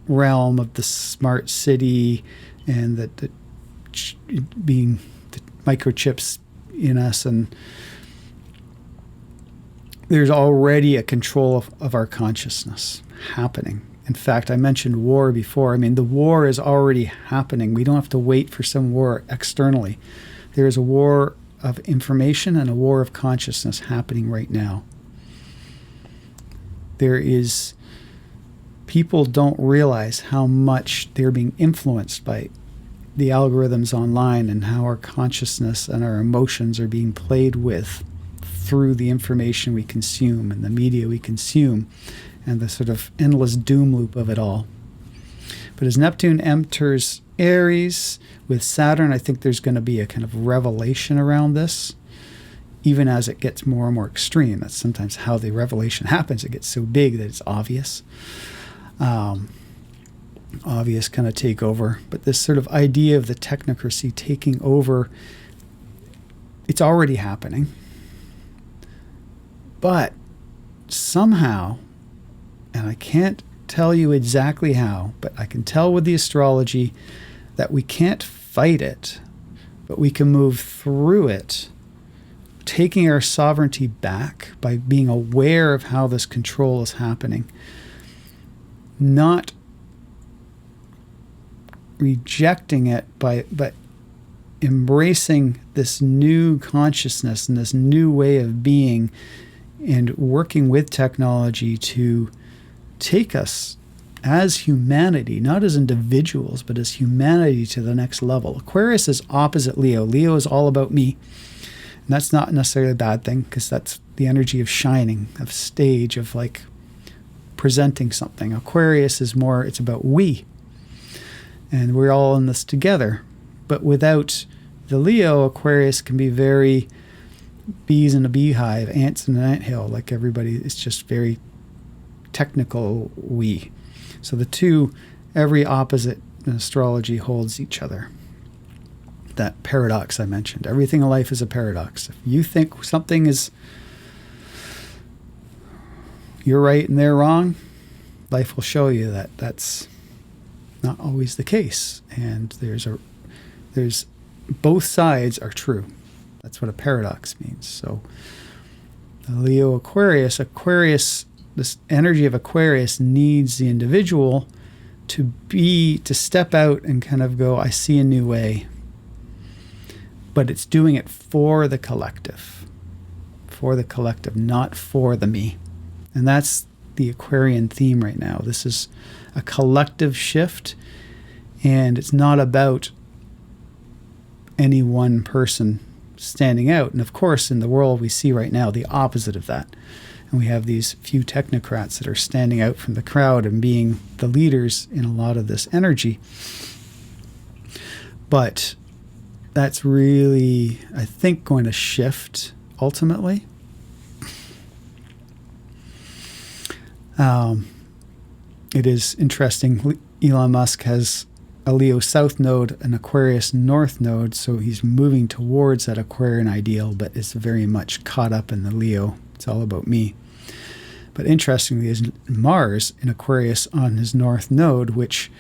realm of the smart city, and the being the microchips in us, and there's already a control of our consciousness happening. In fact, I mentioned war before. I mean, the war is already happening. We don't have to wait for some war externally. There is a war of information and a war of consciousness happening right now. People don't realize how much they're being influenced by the algorithms online, and how our consciousness and our emotions are being played with through the information we consume and the media we consume, and the sort of endless doom loop of it all. But as Neptune enters Aries with Saturn, I think there's going to be a kind of revelation around this, even as it gets more and more extreme. That's sometimes how the revelation happens. It gets so big that it's obvious. Obvious kind of takeover. But this sort of idea of the technocracy taking over, it's already happening. But somehow, and I can't tell you exactly how, but I can tell with the astrology that we can't fight it, but we can move through it, taking our sovereignty back by being aware of how this control is happening, not rejecting it, but embracing this new consciousness and this new way of being, and working with technology to take us as humanity, not as individuals, but as humanity, to the next level. Aquarius is opposite Leo. Leo is all about me. And that's not necessarily a bad thing, because that's the energy of shining, of stage, of like presenting something. Aquarius is more, it's about we. And we're all in this together. But without the Leo, Aquarius can be very bees in a beehive, ants in an anthill, like everybody. It's just very technical we. So the two, every opposite in astrology holds each other. That paradox I mentioned. Everything in life is a paradox. If you think something is, you're right and they're wrong, life will show you that that's not always the case. And there's both sides are true. That's what a paradox means. So the Leo Aquarius, this energy of Aquarius needs the individual to step out and kind of go, I see a new way. But it's doing it for the collective, not for the me. And that's the Aquarian theme right now. This is a collective shift, and it's not about any one person standing out. And of course, in the world we see right now the opposite of that. And we have these few technocrats that are standing out from the crowd and being the leaders in a lot of this energy. But that's really, I think, going to shift ultimately. It is interesting. Elon Musk has a Leo South node, an Aquarius North node, so he's moving towards that Aquarian ideal, but it's very much caught up in the Leo. It's all about me. But interestingly, is Mars in Aquarius on his North node, which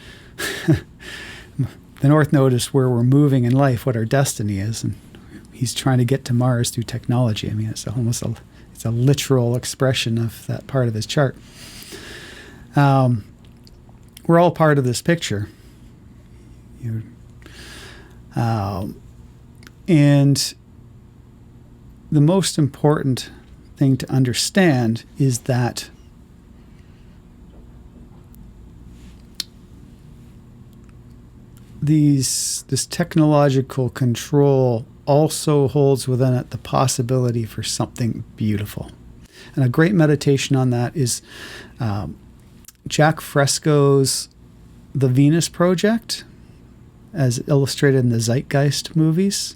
the North node is where we're moving in life, what our destiny is, and he's trying to get to Mars through technology. I mean, it's a literal expression of that part of his chart. We're all part of this picture. And the most important thing to understand is that this technological control also holds within it the possibility for something beautiful. And a great meditation on that is Jack Fresco's The Venus Project, as illustrated in the Zeitgeist movies.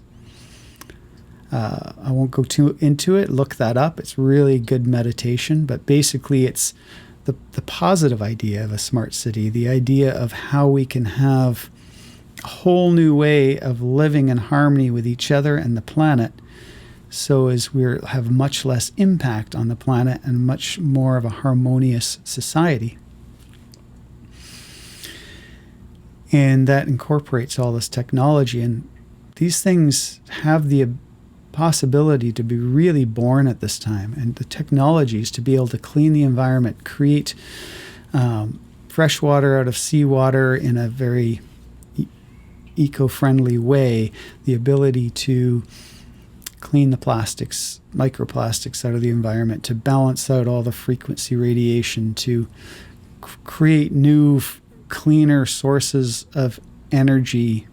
I won't go too into it. Look that up. It's really good meditation. But basically, it's the positive idea of a smart city, the idea of how we can have a whole new way of living in harmony with each other and the planet, so as we have much less impact on the planet and much more of a harmonious society. And that incorporates all this technology. And these things have the possibility to be really born at this time. And the technologies to be able to clean the environment, create fresh water out of seawater in a very eco-friendly way, the ability to clean the plastics, microplastics out of the environment, to balance out all the frequency radiation, to create new, cleaner sources of energy,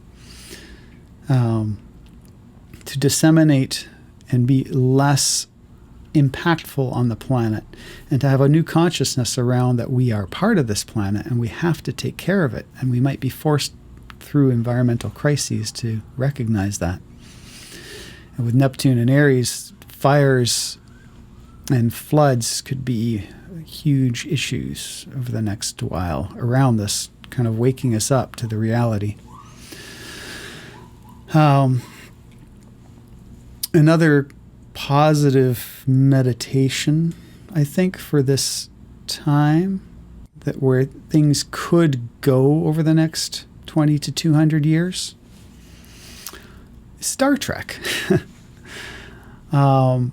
to disseminate and be less impactful on the planet, and to have a new consciousness around that we are part of this planet and we have to take care of it. And we might be forced through environmental crises to recognize that. And with Neptune and Aries, fires and floods could be huge issues over the next while around this, kind of waking us up to the reality. Another positive meditation, I think, for this time, that where things could go over the next 20 to 200 years, Star Trek. I'm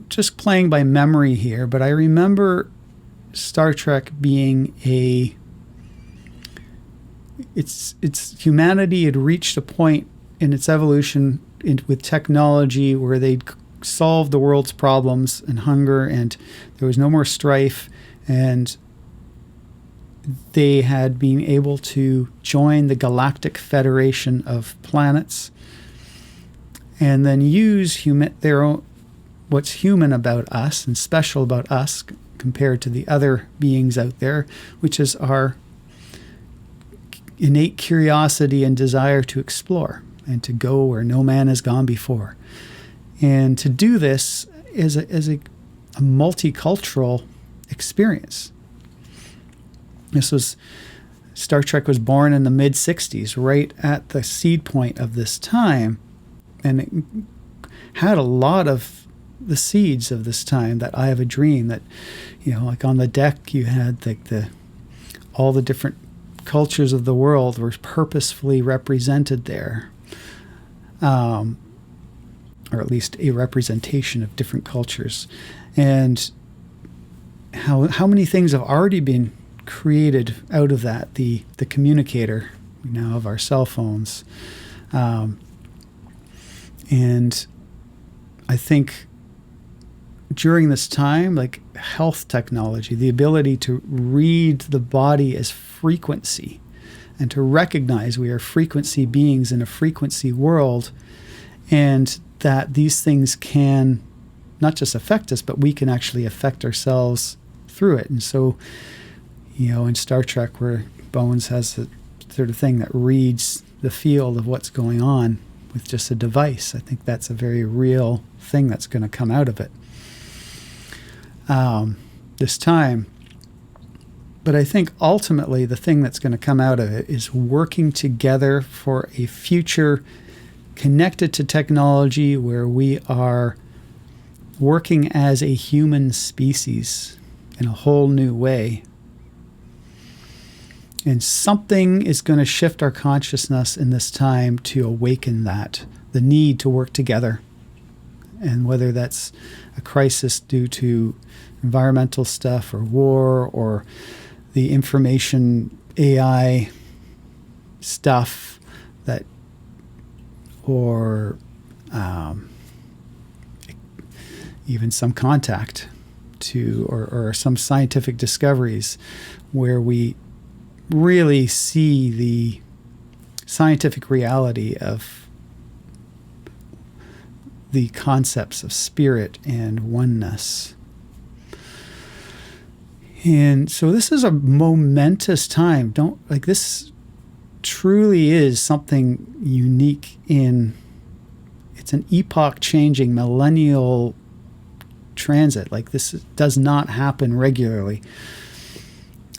just playing by memory here, but I remember Star Trek being it's humanity had reached a point in its evolution with technology where they'd solved the world's problems and hunger, and there was no more strife, and they had been able to join the Galactic Federation of Planets and then use their own, what's human about us and special about us compared to the other beings out there, which is our innate curiosity and desire to explore and to go where no man has gone before. And to do this as a multicultural experience. Star Trek was born in the mid-'60s, right at the seed point of this time. And it had a lot of the seeds of this time, that I Have a Dream, that, like on the deck you had all the different cultures of the world were purposefully represented there. Or at least a representation of different cultures. And how many things have already been created out of that, the communicator now of our cell phones. And I think during this time, like health technology, the ability to read the body as frequency and to recognize we are frequency beings in a frequency world, and that these things can not just affect us, but we can actually affect ourselves through it. And so, in Star Trek, where Bones has the sort of thing that reads the field of what's going on with just a device, I think that's a very real thing that's going to come out of it this time. But I think ultimately the thing that's going to come out of it is working together for a future connected to technology, where we are working as a human species in a whole new way. And something is going to shift our consciousness in this time to awaken the need to work together. And whether that's a crisis due to environmental stuff or war or the information AI stuff or even some contact or some scientific discoveries where we really see the scientific reality of the concepts of spirit and oneness. And so this is a momentous time. This truly is something unique in It's an epoch-changing millennial transit. Like, this does not happen regularly.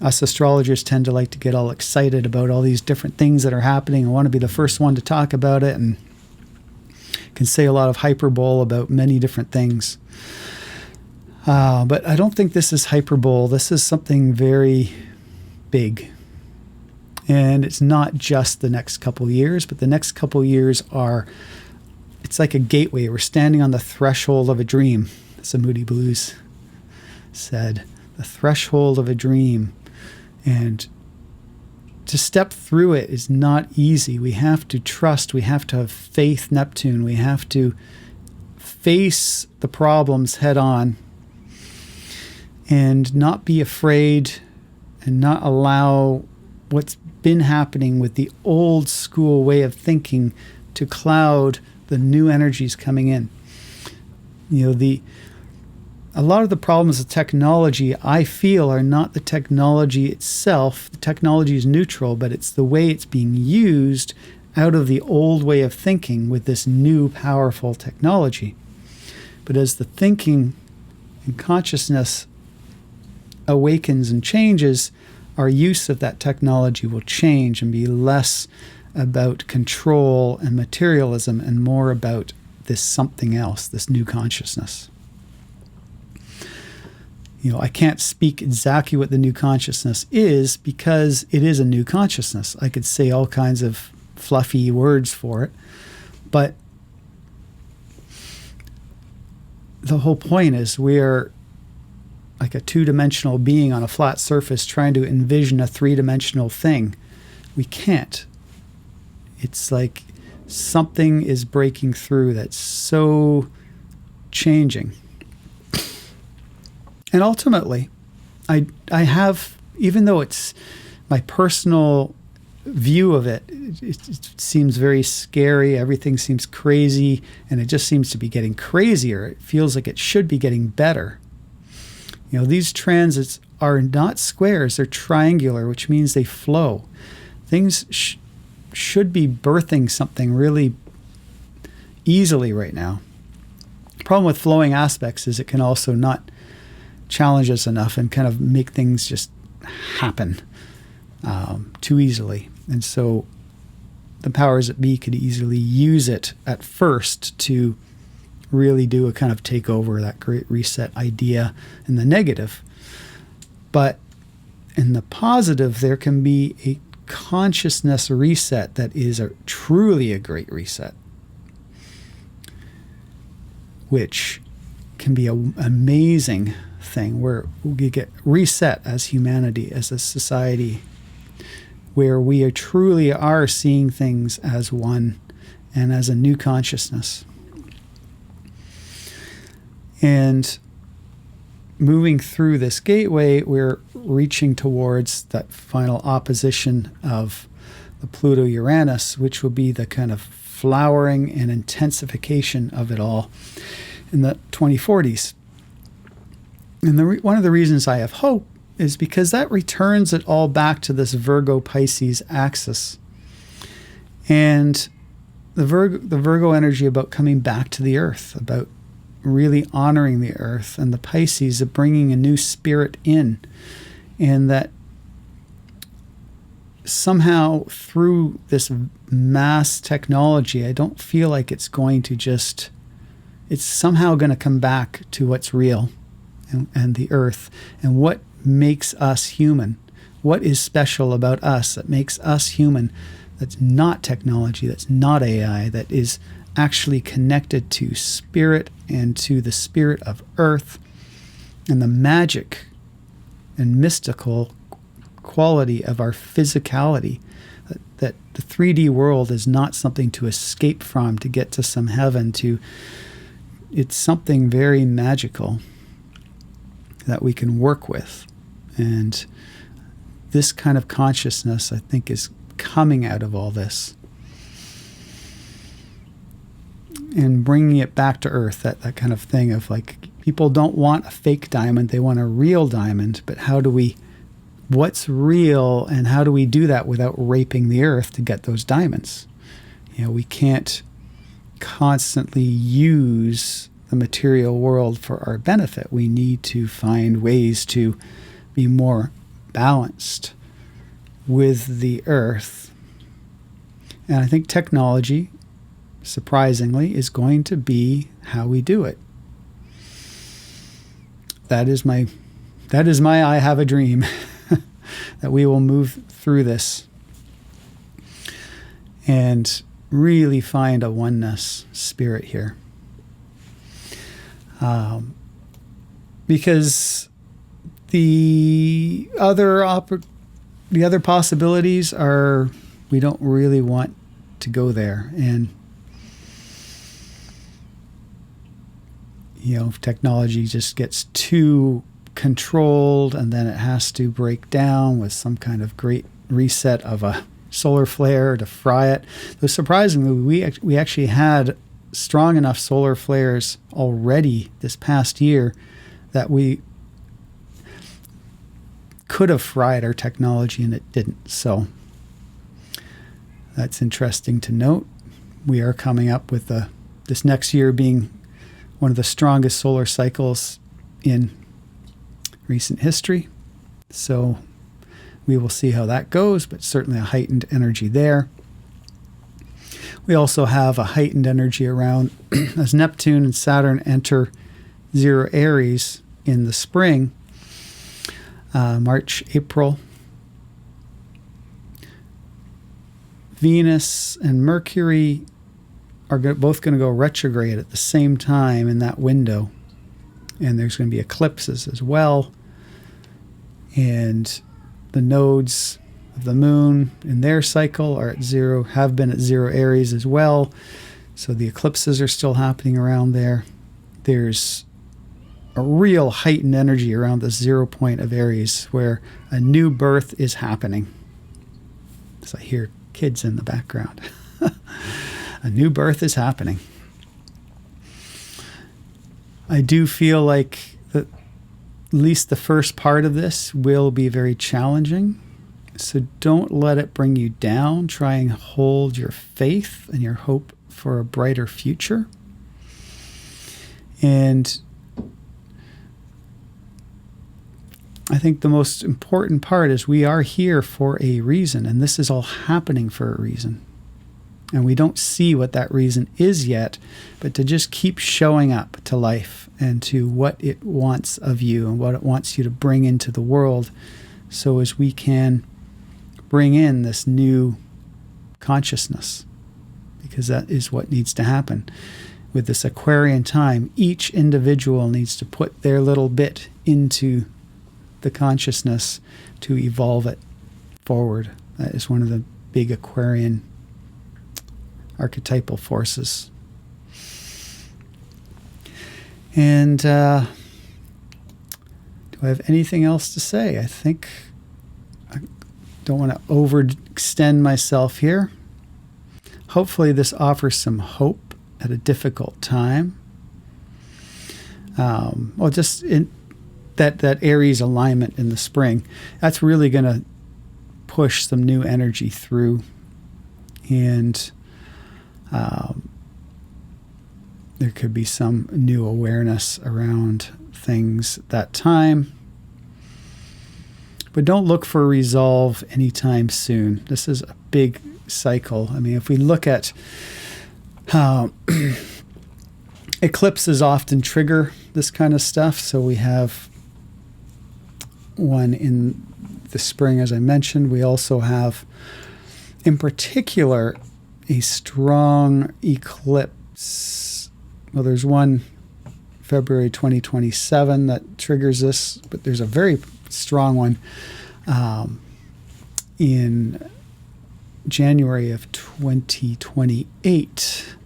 Us astrologers tend to like to get all excited about all these different things that are happening and want to be the first one to talk about it, and can say a lot of hyperbole about many different things. But I don't think this is hyperbole. This is something very big. And it's not just the next couple years, but the next couple years it's like a gateway. We're standing on the threshold of a dream, as the Moody Blues said. The threshold of a dream. And to step through it is not easy. We have to trust. We have to have faith, Neptune. We have to face the problems head on and not be afraid and not allow what's been happening with the old school way of thinking to cloud the new energies coming in. A lot of the problems with technology, I feel, are not the technology itself. The technology is neutral, but it's the way it's being used out of the old way of thinking with this new powerful technology. But as the thinking and consciousness awakens and changes, our use of that technology will change and be less about control and materialism and more about this something else, this new consciousness. I can't speak exactly what the new consciousness is because it is a new consciousness. I could say all kinds of fluffy words for it, but the whole point is we're like a two-dimensional being on a flat surface trying to envision a three-dimensional thing. We can't. It's like something is breaking through that's so changing. And ultimately, I have, even though it's my personal view of it, it seems very scary, everything seems crazy, and it just seems to be getting crazier. It feels like it should be getting better. These transits are not squares, they're triangular, which means they flow. Things should be birthing something really easily right now. The problem with flowing aspects is it can also not challenge us enough and kind of make things just happen too easily. And so the powers that be could easily use it at first to really do a kind of takeover, that great reset idea in the negative. But in the positive, there can be a consciousness reset that is truly a great reset, which can be an amazing thing where we get reset as humanity, as a society, where we truly are seeing things as one and as a new consciousness. And moving through this gateway, we're reaching towards that final opposition of the Pluto-Uranus, which will be the kind of flowering and intensification of it all in the 2040s. And one of the reasons I have hope is because that returns it all back to this Virgo-Pisces axis. And the Virgo energy about coming back to the earth, about really honoring the earth, and the Pisces of bringing a new spirit in. And that somehow through this mass technology, I don't feel like it's going to just, it's somehow going to come back to what's real and the earth and what makes us human. What is special about us that makes us human, that's not technology, that's not AI, that is actually connected to spirit and to the spirit of earth and the magic and mystical quality of our physicality, that the 3D world is not something to escape from to get to some heaven, it's something very magical that we can work with. And this kind of consciousness, I think, is coming out of all this and bringing it back to earth, that kind of thing of like, people don't want a fake diamond, they want a real diamond. But what's real, and how do we do that without raping the earth to get those diamonds? We can't constantly use the material world for our benefit. We need to find ways to be more balanced with the earth. And I think technology, surprisingly, is going to be how we do it. That is my I have a dream that we will move through this and really find a oneness spirit here. Because the other possibilities are, we don't really want to go there. And if technology just gets too controlled, and then it has to break down with some kind of great reset of a solar flare to fry it. Though surprisingly, we actually had strong enough solar flares already this past year that we could have fried our technology, and it didn't. So that's interesting to note. We are coming up with this next year being one of the strongest solar cycles in recent history. So we will see how that goes, but certainly a heightened energy there. We also have a heightened energy around as Neptune and Saturn enter zero Aries in the spring, March, April. Venus and Mercury are both going to go retrograde at the same time in that window. And there's going to be eclipses as well. And the nodes of the moon in their cycle are at zero, have been at zero Aries as well. So the eclipses are still happening around there. There's a real heightened energy around the 0 point of Aries where a new birth is happening. So I hear kids in the background. A new birth is happening. I do feel like at least the first part of this will be very challenging. So don't let it bring you down. Try and hold your faith and your hope for a brighter future. And I think the most important part is we are here for a reason, and this is all happening for a reason. And we don't see what that reason is yet, but to just keep showing up to life and to what it wants of you and what it wants you to bring into the world, so as we can bring in this new consciousness, because that is what needs to happen. With this Aquarian time, each individual needs to put their little bit into the consciousness to evolve it forward. That is one of the big Aquarian archetypal forces. And do I have anything else to say? I think I don't want to overextend myself here. Hopefully this offers some hope at a difficult time. Just in that Aries alignment in the spring, that's really going to push some new energy through. And there could be some new awareness around things at that time. But don't look for resolve anytime soon. This is a big cycle. I mean, if we look at how eclipses often trigger this kind of stuff, so we have one in the spring, as I mentioned. We also have, in particular, a strong eclipse. Well, there's one February 2027 that triggers this, but there's a very strong one in January of 2028,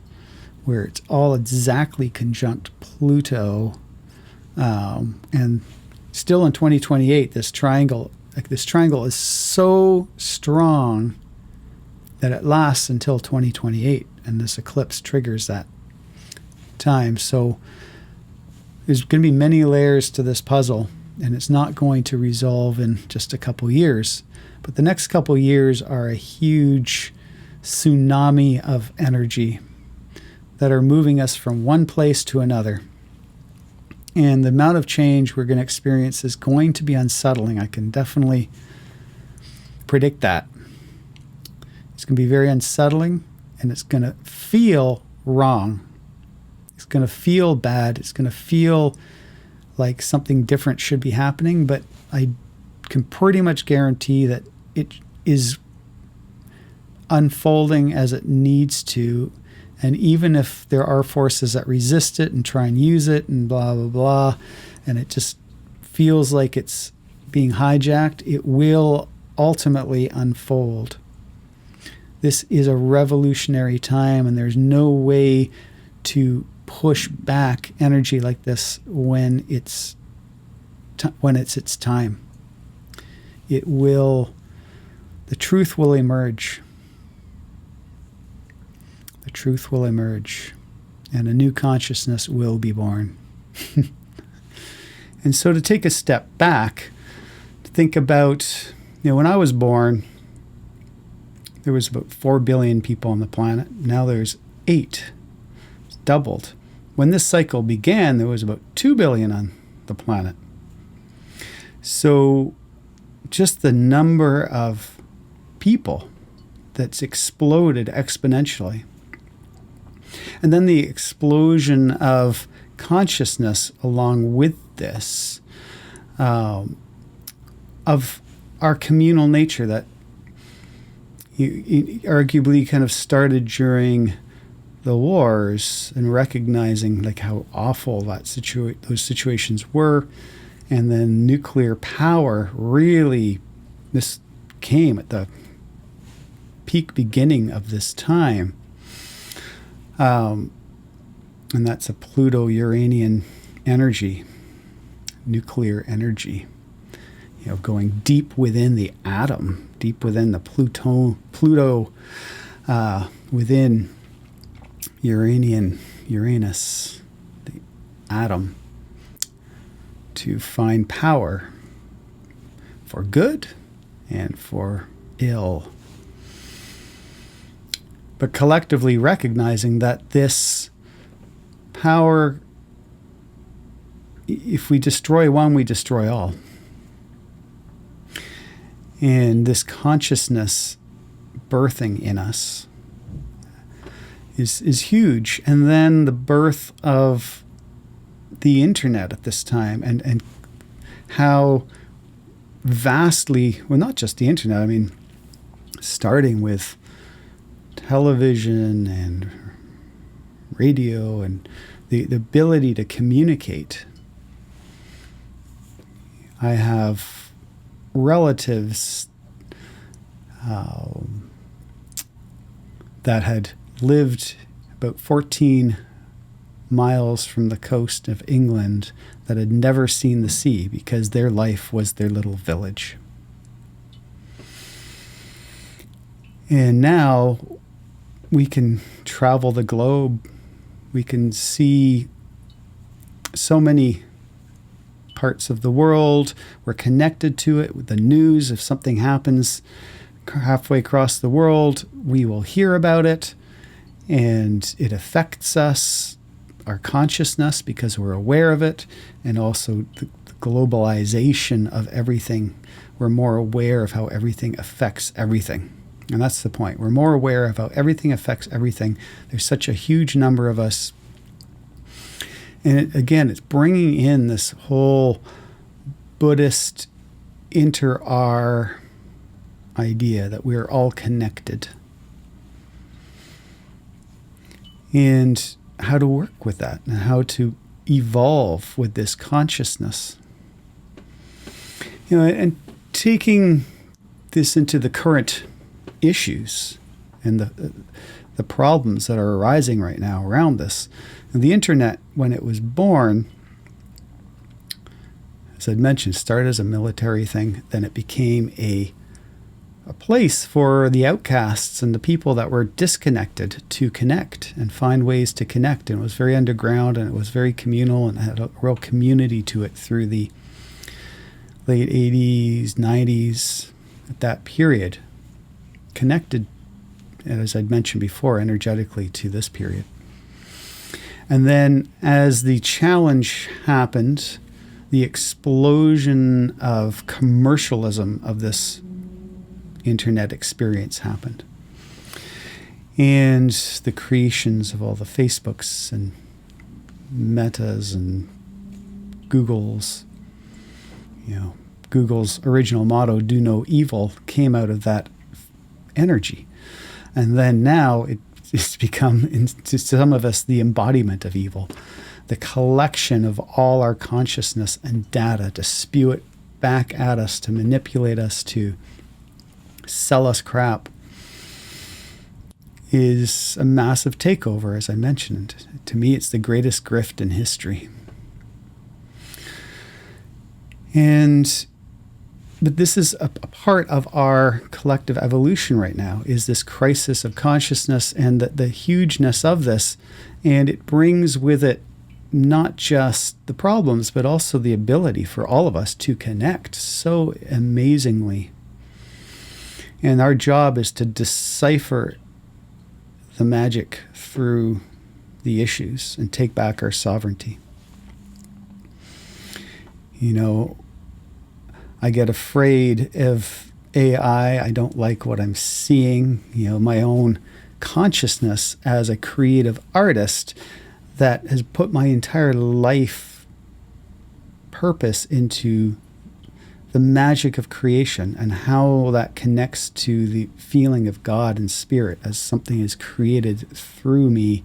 where it's all exactly conjunct Pluto, and still in 2028, this triangle is so strong that it lasts until 2028, and this eclipse triggers that time. So there's going to be many layers to this puzzle, and it's not going to resolve in just a couple years. But the next couple years are a huge tsunami of energy that are moving us from one place to another. And the amount of change we're going to experience is going to be unsettling. I can definitely predict that. It's going to be very unsettling, and it's going to feel wrong. It's going to feel bad. It's going to feel like something different should be happening, but I can pretty much guarantee that it is unfolding as it needs to. And even if there are forces that resist it and try and use it and blah, blah, blah, and it just feels like it's being hijacked, it will ultimately unfold. This is a revolutionary time, and there's no way to push back energy like this when it's its time. The truth will emerge. The truth will emerge, and a new consciousness will be born. And so to take a step back, to think about, when I was born, there was about 4 billion people on the planet. Now there's 8. It's doubled. When this cycle began, there was about 2 billion on the planet. So just the number of people that's exploded exponentially. And then the explosion of consciousness along with this, of our communal nature that arguably kind of started during the wars, and recognizing like how awful those situations were. And then nuclear power really, this came at the peak beginning of this time. And that's a Pluto-Uranian energy, nuclear energy, going deep within the atom, deep within the Pluto within Uranus, the atom, to find power for good and for ill. But collectively recognizing that this power, if we destroy one, we destroy all. And this consciousness birthing in us is huge. And then the birth of the internet at this time, and how vastly, well, not just the internet, I mean, starting with television and radio and the ability to communicate. I have relatives that had lived about 14 miles from the coast of England that had never seen the sea because their life was their little village. And now we can travel the globe. We can see so many parts of the world. We're connected to it with the news. If something happens halfway across the world, we will hear about it, and it affects us, our consciousness, because we're aware of it, and also the globalization of everything. We're more aware of how everything affects everything. And that's the point. We're more aware of how everything affects everything. There's such a huge number of us. And it's bringing in this whole Buddhist inter-our idea that we're all connected. And how to work with that, and how to evolve with this consciousness. And taking this into the current issues and the problems that are arising right now around this. And the internet, when it was born, as I'd mentioned, started as a military thing. Then it became a place for the outcasts and the people that were disconnected to connect and find ways to connect. And it was very underground, and it was very communal, and had a real community to it through the late 80s, 90s, at that period. Connected, as I'd mentioned before, energetically to this period. And then as the challenge happened, the explosion of commercialism of this internet experience happened. And the creations of all the Facebooks and Metas and Googles, Google's original motto, do no evil, came out of that energy. And then now it's become, to some of us, the embodiment of evil, the collection of all our consciousness and data to spew it back at us, to manipulate us, to sell us crap, is a massive takeover, as I mentioned. To me, it's the greatest grift in history. But this is a part of our collective evolution right now, is this crisis of consciousness and the hugeness of this. And it brings with it not just the problems, but also the ability for all of us to connect so amazingly. And our job is to decipher the magic through the issues and take back our sovereignty. I get afraid of AI. I don't like what I'm seeing. My own consciousness as a creative artist that has put my entire life purpose into the magic of creation and how that connects to the feeling of God and spirit as something is created through me.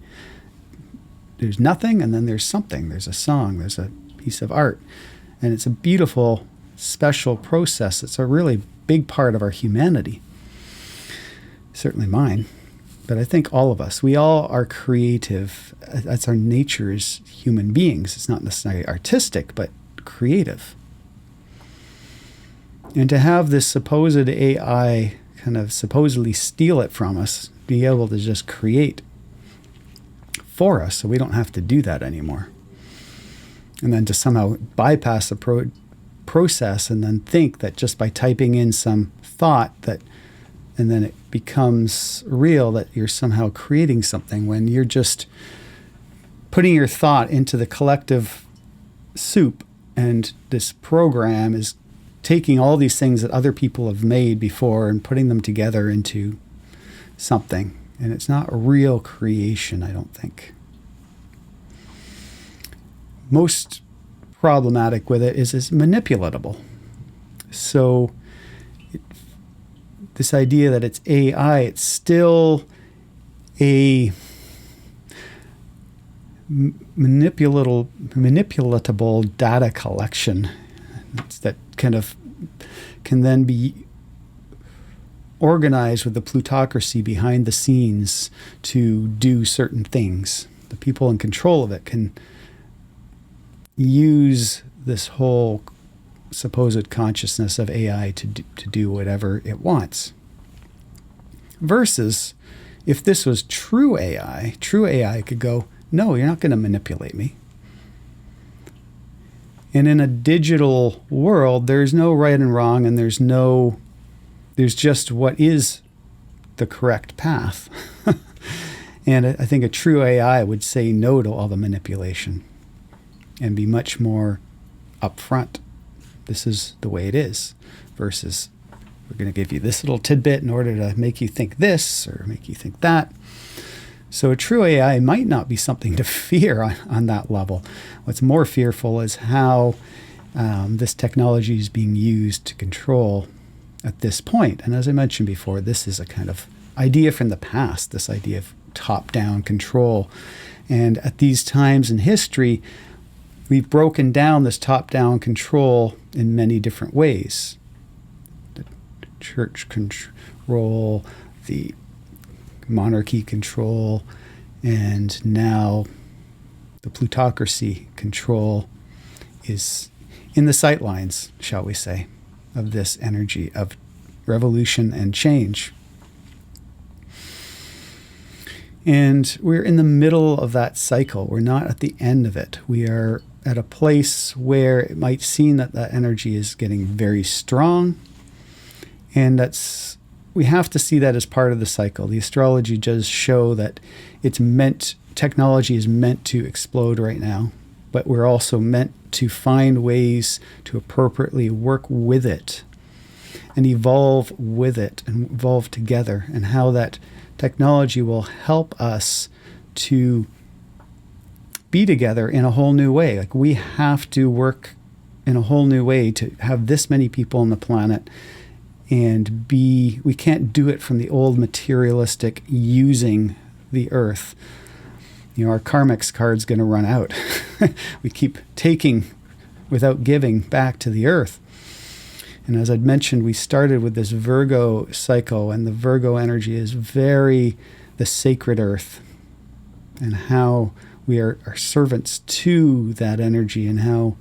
There's nothing, and then there's something. There's a song, there's a piece of art. And it's a beautiful, special process. It's a really big part of our humanity. Certainly mine. But I think all of us, we all are creative. That's our nature as human beings. It's not necessarily artistic, but creative. And to have this supposed AI kind of supposedly steal it from us, be able to just create for us so we don't have to do that anymore. And then to somehow bypass the process and then think that just by typing in some thought and then it becomes real, that you're somehow creating something, when you're just putting your thought into the collective soup, and this program is taking all these things that other people have made before and putting them together into something. And it's not real creation, I don't think. Most problematic with it is it's manipulatable. So this idea that it's AI, it's still a manipulatable data collection that kind of can then be organized with the plutocracy behind the scenes to do certain things. The people in control of it can use this whole supposed consciousness of AI to do whatever it wants. Versus, if this was true AI could go, no, you're not going to manipulate me. And in a digital world, there's no right and wrong, and there's just what is the correct path. And I think a true AI would say no to all the manipulation and be much more upfront. This is the way it is, versus we're going to give you this little tidbit in order to make you think this or make you think that. So a true AI might not be something to fear on that level. What's more fearful is how this technology is being used to control at this point. And as I mentioned before, this is a kind of idea from the past, this idea of top-down control. And at these times in history, we've broken down this top-down control in many different ways. The church control, the monarchy control, and now the plutocracy control is in the sightlines, shall we say, of this energy of revolution and change. And we're in the middle of that cycle. We're not at the end of it. We are at a place where it might seem that that energy is getting very strong. And we have to see that as part of the cycle. The astrology does show that it's meant technology is meant to explode right now, but we're also meant to find ways to appropriately work with it and evolve with it and evolve together, and how that technology will help us to be together in a whole new way. Like, we have to work in a whole new way to have this many people on the planet, and we can't do it from the old materialistic using the earth. Our karmics card's going to run out. We keep taking without giving back to the earth. And as I'd mentioned, we started with this Virgo cycle, and the Virgo energy is very the sacred earth, and how we are servants to that energy, and how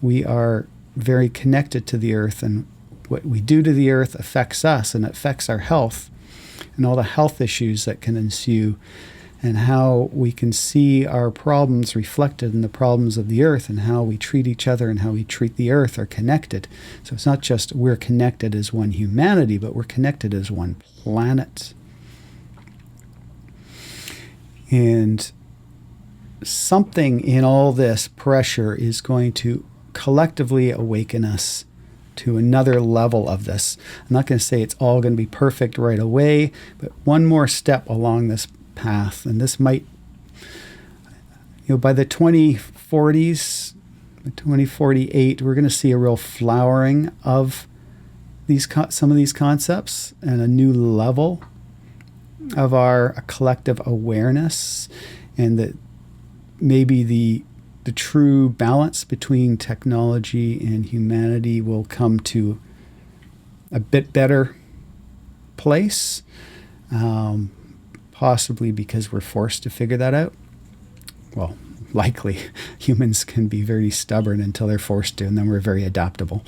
we are very connected to the earth, and what we do to the earth affects us, and it affects our health and all the health issues that can ensue, and how we can see our problems reflected in the problems of the earth, and how we treat each other and how we treat the earth are connected. So it's not just we're connected as one humanity, but we're connected as one planet. And something in all this pressure is going to collectively awaken us to another level of this. I'm not going to say it's all going to be perfect right away, but one more step along this path. And this might, by the 2040s, 2048, we're going to see a real flowering of some of these concepts, and a new level of our collective awareness, and that maybe the true balance between technology and humanity will come to a bit better place, possibly because we're forced to figure that out. Well, likely humans can be very stubborn until they're forced to, and then we're very adaptable.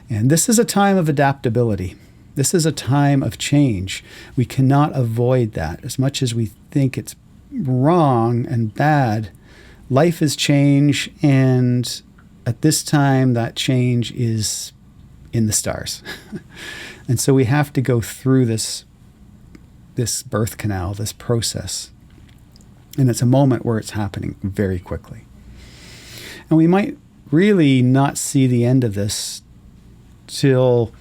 And this is a time of adaptability. This is a time of change. We cannot avoid that. As much as we think it's wrong and bad, life is change, and at this time that change is in the stars. And so we have to go through this birth canal, this process. And it's a moment where it's happening very quickly. And we might really not see the end of this till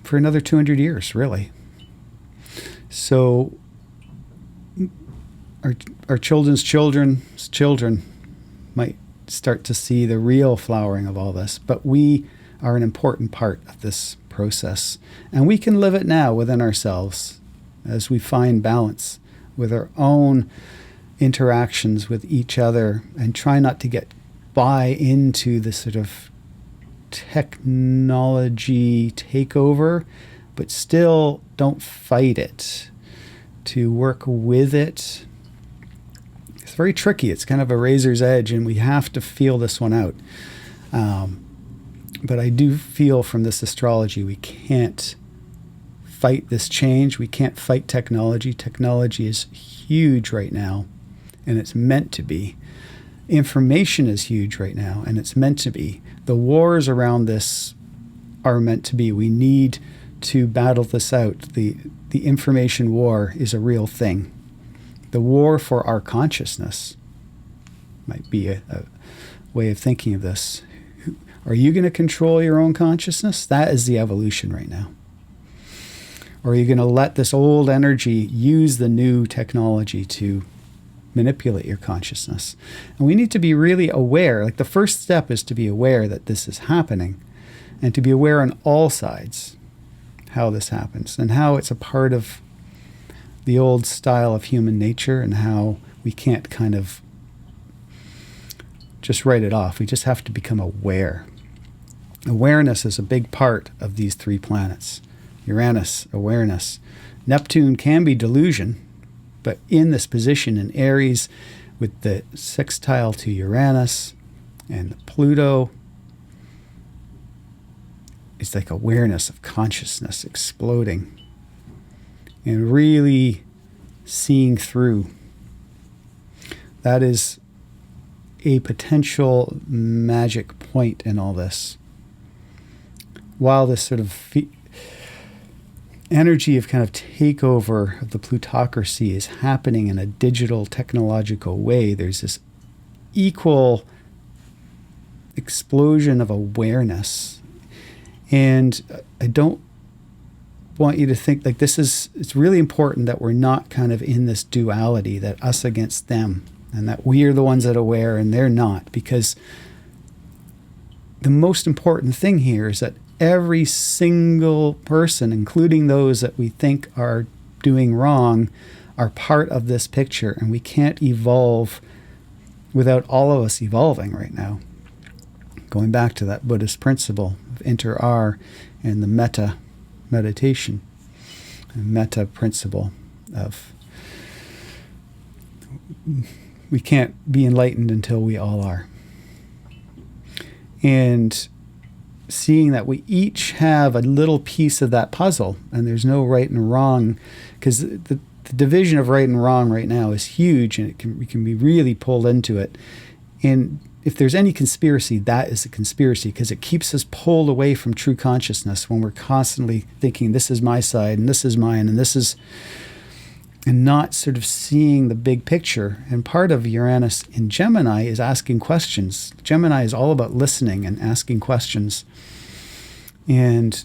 for another 200 years, really. So our children's children might start to see the real flowering of all this, but we are an important part of this process, and we can live it now within ourselves as we find balance with our own interactions with each other, and try not to buy into the sort of technology takeover, but still don't fight it, to work with it. It's very tricky. It's kind of a razor's edge, and we have to feel this one out. But I do feel from this astrology, we can't fight this change. We can't fight technology. Technology is huge right now, and it's meant to be. Information is huge right now, and it's meant to be. The wars around this are meant to be. We need to battle this out. The information war is a real thing. The war for our consciousness might be a way of thinking of this. Are you going to control your own consciousness? That is the evolution right now. Or are you going to let this old energy use the new technology to manipulate your consciousness? And we need to be really aware. Like, the first step is to be aware that this is happening, and to be aware on all sides how this happens, and how it's a part of the old style of human nature, and how we can't kind of just write it off. We just have to become aware. Awareness is a big part of these three planets. Uranus, awareness. Neptune can be delusion, but in this position in Aries with the sextile to Uranus and Pluto, it's like awareness of consciousness exploding and really seeing through. That is a potential magic point in all this. While this sort of energy of kind of takeover of the plutocracy is happening in a digital technological way. There's this equal explosion of awareness. And I don't want you to think like it's really important that we're not kind of in this duality, that us against them, and that we are the ones that are aware and they're not, because the most important thing here is that every single person, including those that we think are doing wrong, are part of this picture, and we can't evolve without all of us evolving right now. Going back to that Buddhist principle of inter-R and the metta meditation, and metta principle of we can't be enlightened until we all are. And seeing that we each have a little piece of that puzzle, and there's no right and wrong, because the division of right and wrong right now is huge, and we can be really pulled into it. And if there's any conspiracy, that is a conspiracy, because it keeps us pulled away from true consciousness when we're constantly thinking this is my side and this is mine and this is, and not sort of seeing the big picture. And part of Uranus in Gemini is asking questions. Gemini is all about listening and asking questions and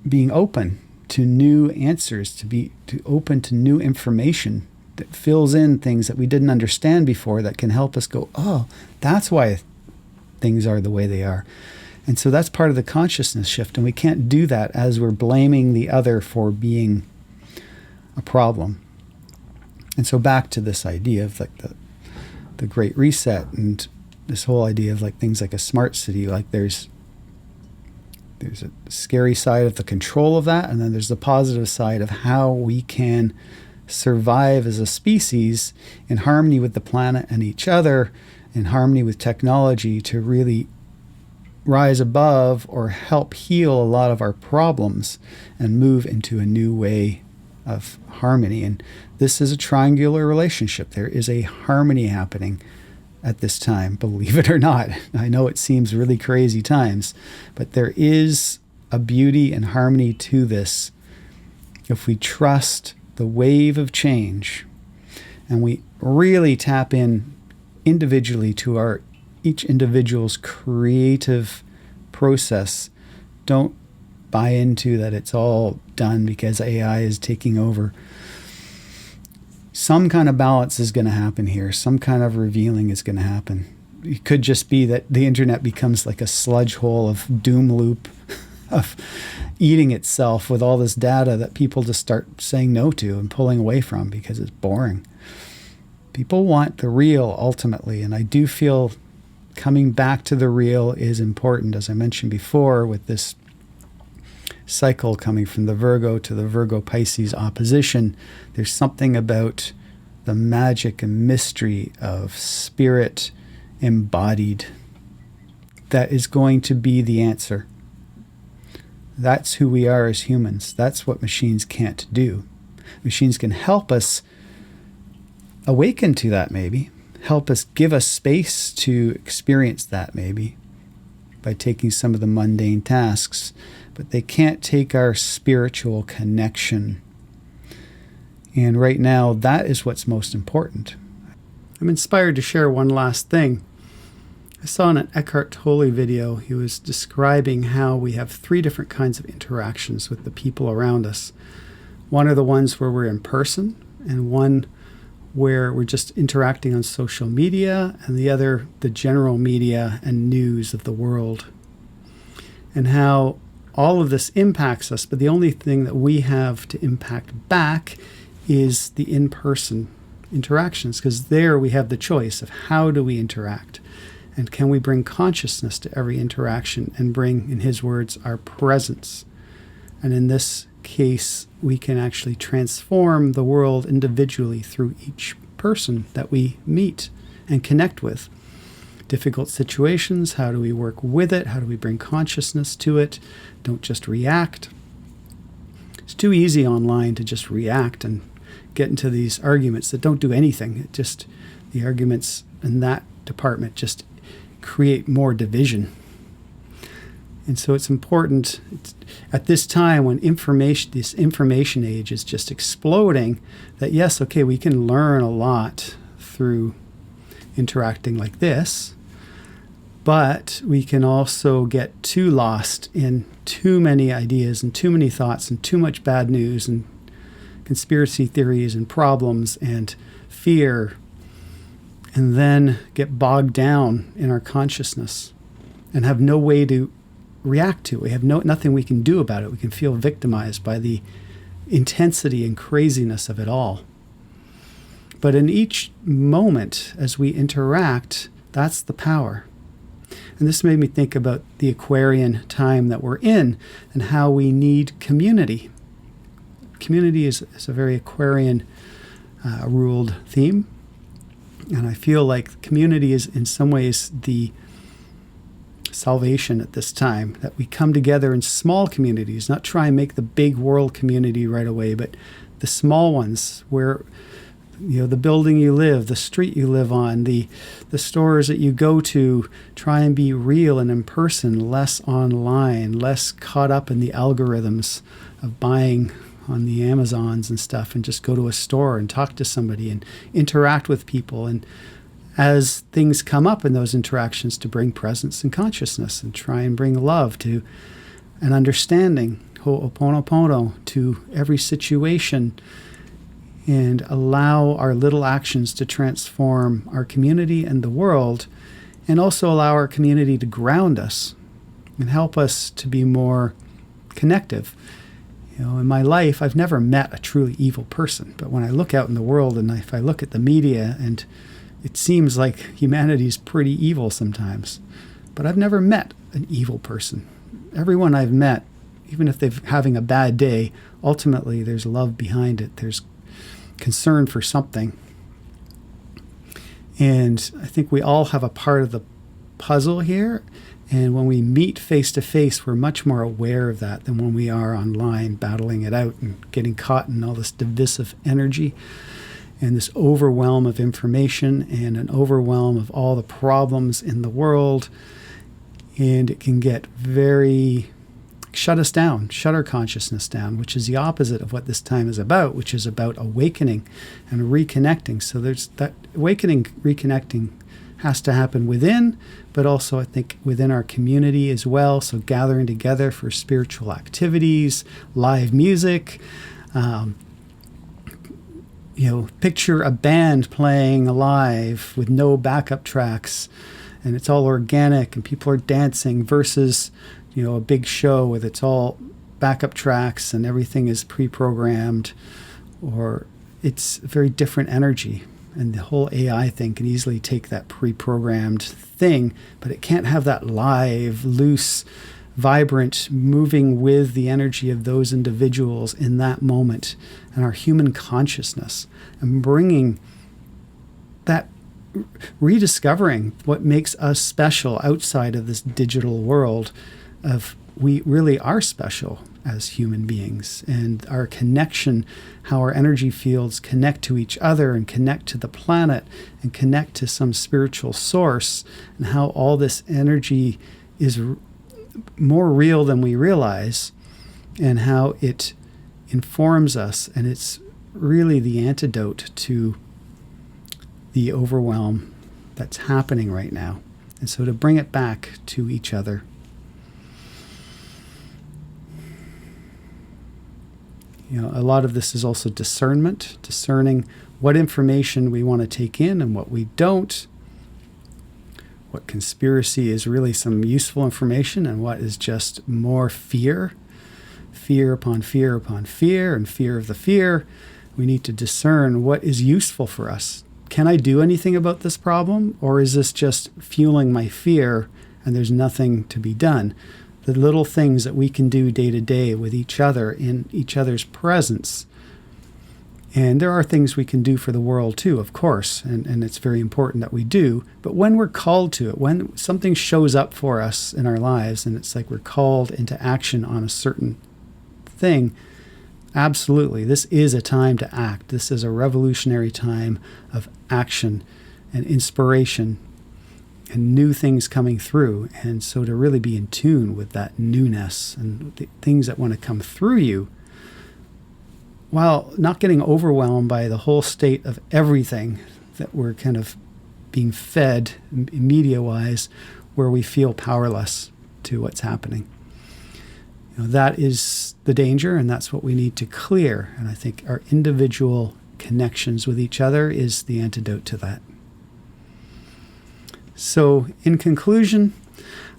being open to new answers, to open to new information that fills in things that we didn't understand before, that can help us go, oh, that's why things are the way they are. And so that's part of the consciousness shift. And we can't do that as we're blaming the other for being a problem. And so back to this idea of like the Great Reset and this whole idea of like things like a smart city, like there's a scary side of the control of that, and then there's the positive side of how we can survive as a species in harmony with the planet and each other, in harmony with technology, to really rise above or help heal a lot of our problems and move into a new way of harmony. And this is a triangular relationship. There is a harmony happening at this time, believe it or not. I know it seems really crazy times, but there is a beauty and harmony to this if we trust the wave of change and we really tap in individually to each individual's creative process. Don't buy into that it's all done because AI is taking over. Some kind of balance is going to happen here. Some kind of revealing is going to happen. It could just be that the internet becomes like a sludge hole of doom loop of eating itself with all this data that people just start saying no to and pulling away from because it's boring. People want the real ultimately, and I do feel coming back to the real is important, as I mentioned before, with this cycle coming from the Virgo to the Virgo-Pisces opposition. There's something about the magic and mystery of spirit embodied that is going to be the answer. That's who we are as humans. That's what machines can't do. Machines can help us awaken to that, maybe. Help us, give us space to experience that, maybe, by taking some of the mundane tasks. But they can't take our spiritual connection. And right now, that is what's most important. I'm inspired to share one last thing. I saw in an Eckhart Tolle video, he was describing how we have 3 different kinds of interactions with the people around us. One are the ones where we're in person, and one where we're just interacting on social media, and the other, the general media and news of the world. And how all of this impacts us, but the only thing that we have to impact back is the in-person interactions, because there we have the choice of how do we interact. And can we bring consciousness to every interaction and bring, in his words, our presence? And in this case, we can actually transform the world individually through each person that we meet and connect with. Difficult situations, how do we work with it? How do we bring consciousness to it? Don't just react. It's too easy online to just react and get into these arguments that don't do anything. The arguments in that department just create more division. And so it's important at this time when this information age is just exploding, that yes, okay, we can learn a lot through interacting like this, but we can also get too lost in too many ideas and too many thoughts and too much bad news and conspiracy theories and problems and fear, and then get bogged down in our consciousness and have no way to react to. We have nothing we can do about it. We can feel victimized by the intensity and craziness of it all. But in each moment as we interact, that's the power. And this made me think about the Aquarian time that we're in and how we need community. Community is a very Aquarian ruled theme. And I feel like community is in some ways the salvation at this time, that we come together in small communities, not try and make the big world community right away, but the small ones where, the building you live, the street you live on, the stores that you go to, try and be real and in person, less online, less caught up in the algorithms of buying on the Amazons and stuff, and just go to a store and talk to somebody and interact with people. And as things come up in those interactions, to bring presence and consciousness and try and bring love to an understanding, ho'oponopono, to every situation, and allow our little actions to transform our community and the world, and also allow our community to ground us and help us to be more connective. In my life, I've never met a truly evil person, but when I look out in the world and if I look at the media, and it seems like humanity's pretty evil sometimes, but I've never met an evil person. Everyone I've met, even if they're having a bad day, ultimately there's love behind it. There's concern for something. And I think we all have a part of the puzzle here. And when we meet face to face, we're much more aware of that than when we are online battling it out and getting caught in all this divisive energy and this overwhelm of information and an overwhelm of all the problems in the world. And it can get shut us down, shut our consciousness down, which is the opposite of what this time is about, which is about awakening and reconnecting. So there's that awakening, reconnecting has to happen within, but also I think within our community as well. So gathering together for spiritual activities, live music, picture a band playing live with no backup tracks, and it's all organic and people are dancing, versus a big show with it's all backup tracks and everything is pre-programmed, or it's a very different energy. And the whole AI thing can easily take that pre-programmed thing, but it can't have that live, loose, vibrant, moving with the energy of those individuals in that moment and our human consciousness, and bringing that, rediscovering what makes us special outside of this digital world of we really are special as human beings, and our connection, how our energy fields connect to each other and connect to the planet and connect to some spiritual source, and how all this energy is more real than we realize, and how it informs us, and it's really the antidote to the overwhelm that's happening right now. And so to bring it back to each other. A lot of this is also discernment, discerning what information we want to take in and what we don't, what conspiracy is really some useful information and what is just more fear upon fear upon fear, and fear of the fear. We need to discern what is useful for us. Can I do anything about this problem, or is this just fueling my fear and there's nothing to be done? The little things that we can do day to day with each other, in each other's presence. And there are things we can do for the world too, of course, and it's very important that we do. But when we're called to it, when something shows up for us in our lives and it's like we're called into action on a certain thing, absolutely, this is a time to act. This is a revolutionary time of action and inspiration and new things coming through. And so to really be in tune with that newness and the things that want to come through you, while not getting overwhelmed by the whole state of everything that we're kind of being fed media-wise, where we feel powerless to what's happening. That is the danger, and that's what we need to clear. And I think our individual connections with each other is the antidote to that. So in conclusion,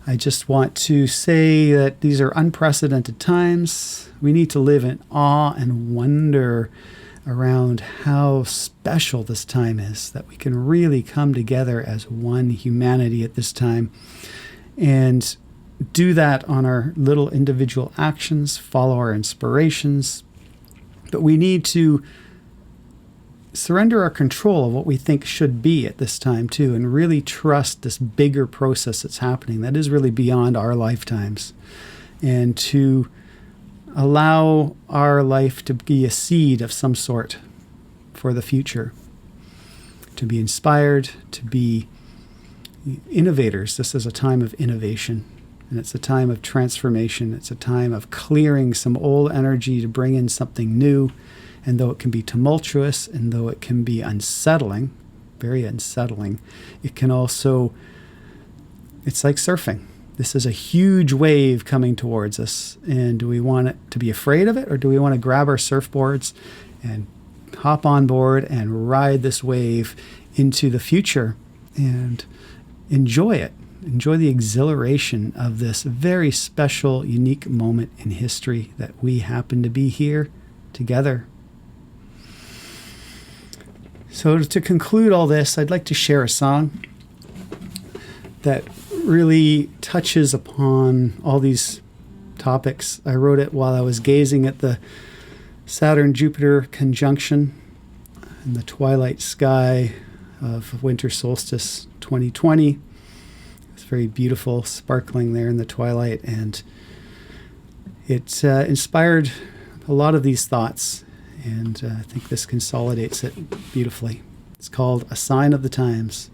I just want to say that these are unprecedented times. We need to live in awe and wonder around how special this time is, that we can really come together as one humanity at this time and do that on our little individual actions, follow our inspirations. But we need to surrender our control of what we think should be at this time too, and really trust this bigger process that's happening that is really beyond our lifetimes, and to allow our life to be a seed of some sort for the future, to be inspired, to be innovators. This is a time of innovation, and it's a time of transformation. It's a time of clearing some old energy to bring in something new. And though it can be tumultuous, and though it can be unsettling, very unsettling, it can also, it's like surfing. This is a huge wave coming towards us. And do we want it to be afraid of it, or do we want to grab our surfboards and hop on board and ride this wave into the future and enjoy it? Enjoy the exhilaration of this very special, unique moment in history that we happen to be here together. So to conclude all this, I'd like to share a song that really touches upon all these topics. I wrote it while I was gazing at the Saturn-Jupiter conjunction in the twilight sky of winter solstice 2020. It's very beautiful, sparkling there in the twilight, and it inspired a lot of these thoughts. And I think this consolidates it beautifully. It's called A Sign of the Times.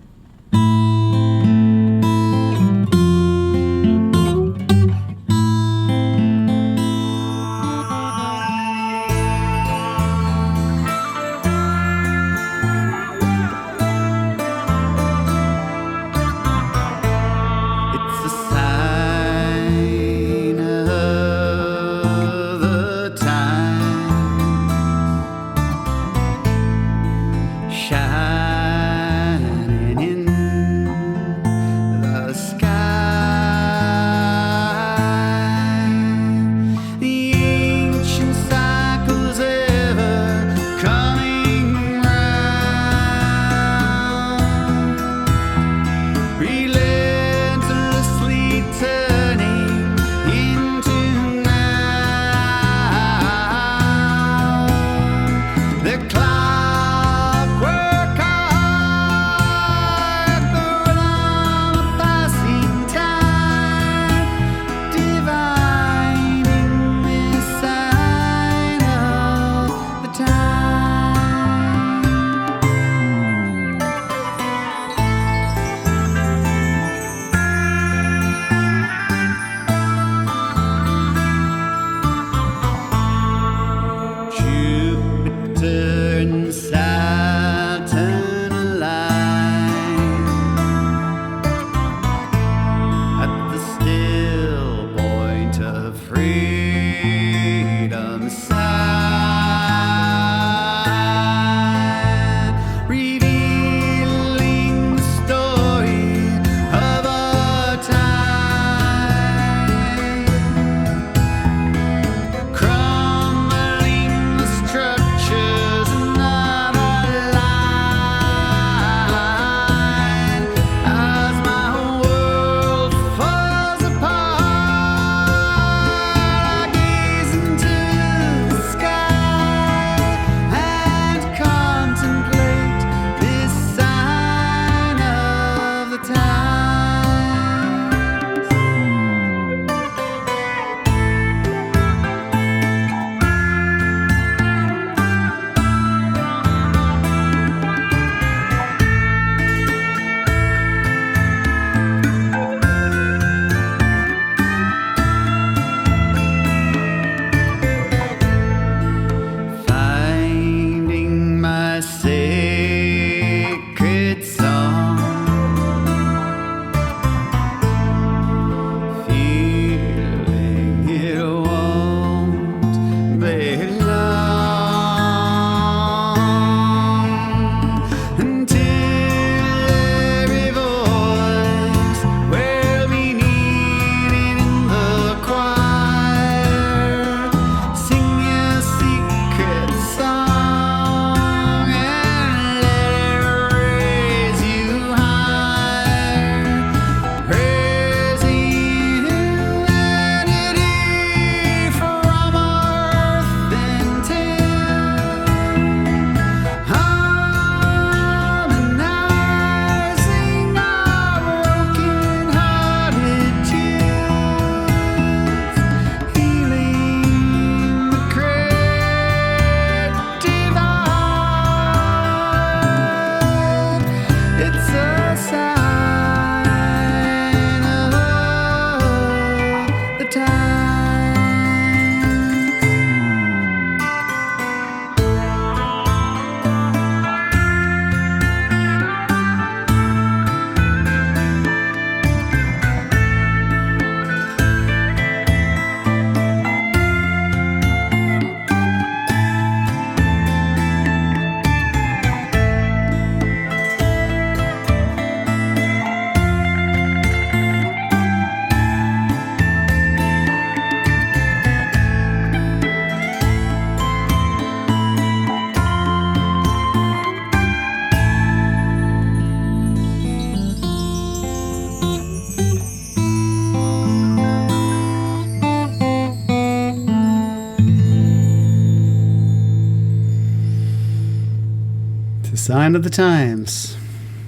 Sign of the times.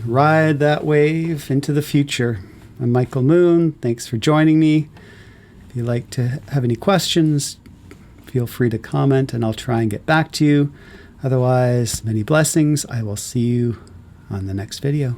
Ride that wave into the future. I'm Michael Moon. Thanks for joining me. If you'd like to have any questions, feel free to comment and I'll try and get back to you. Otherwise, many blessings. I will see you on the next video.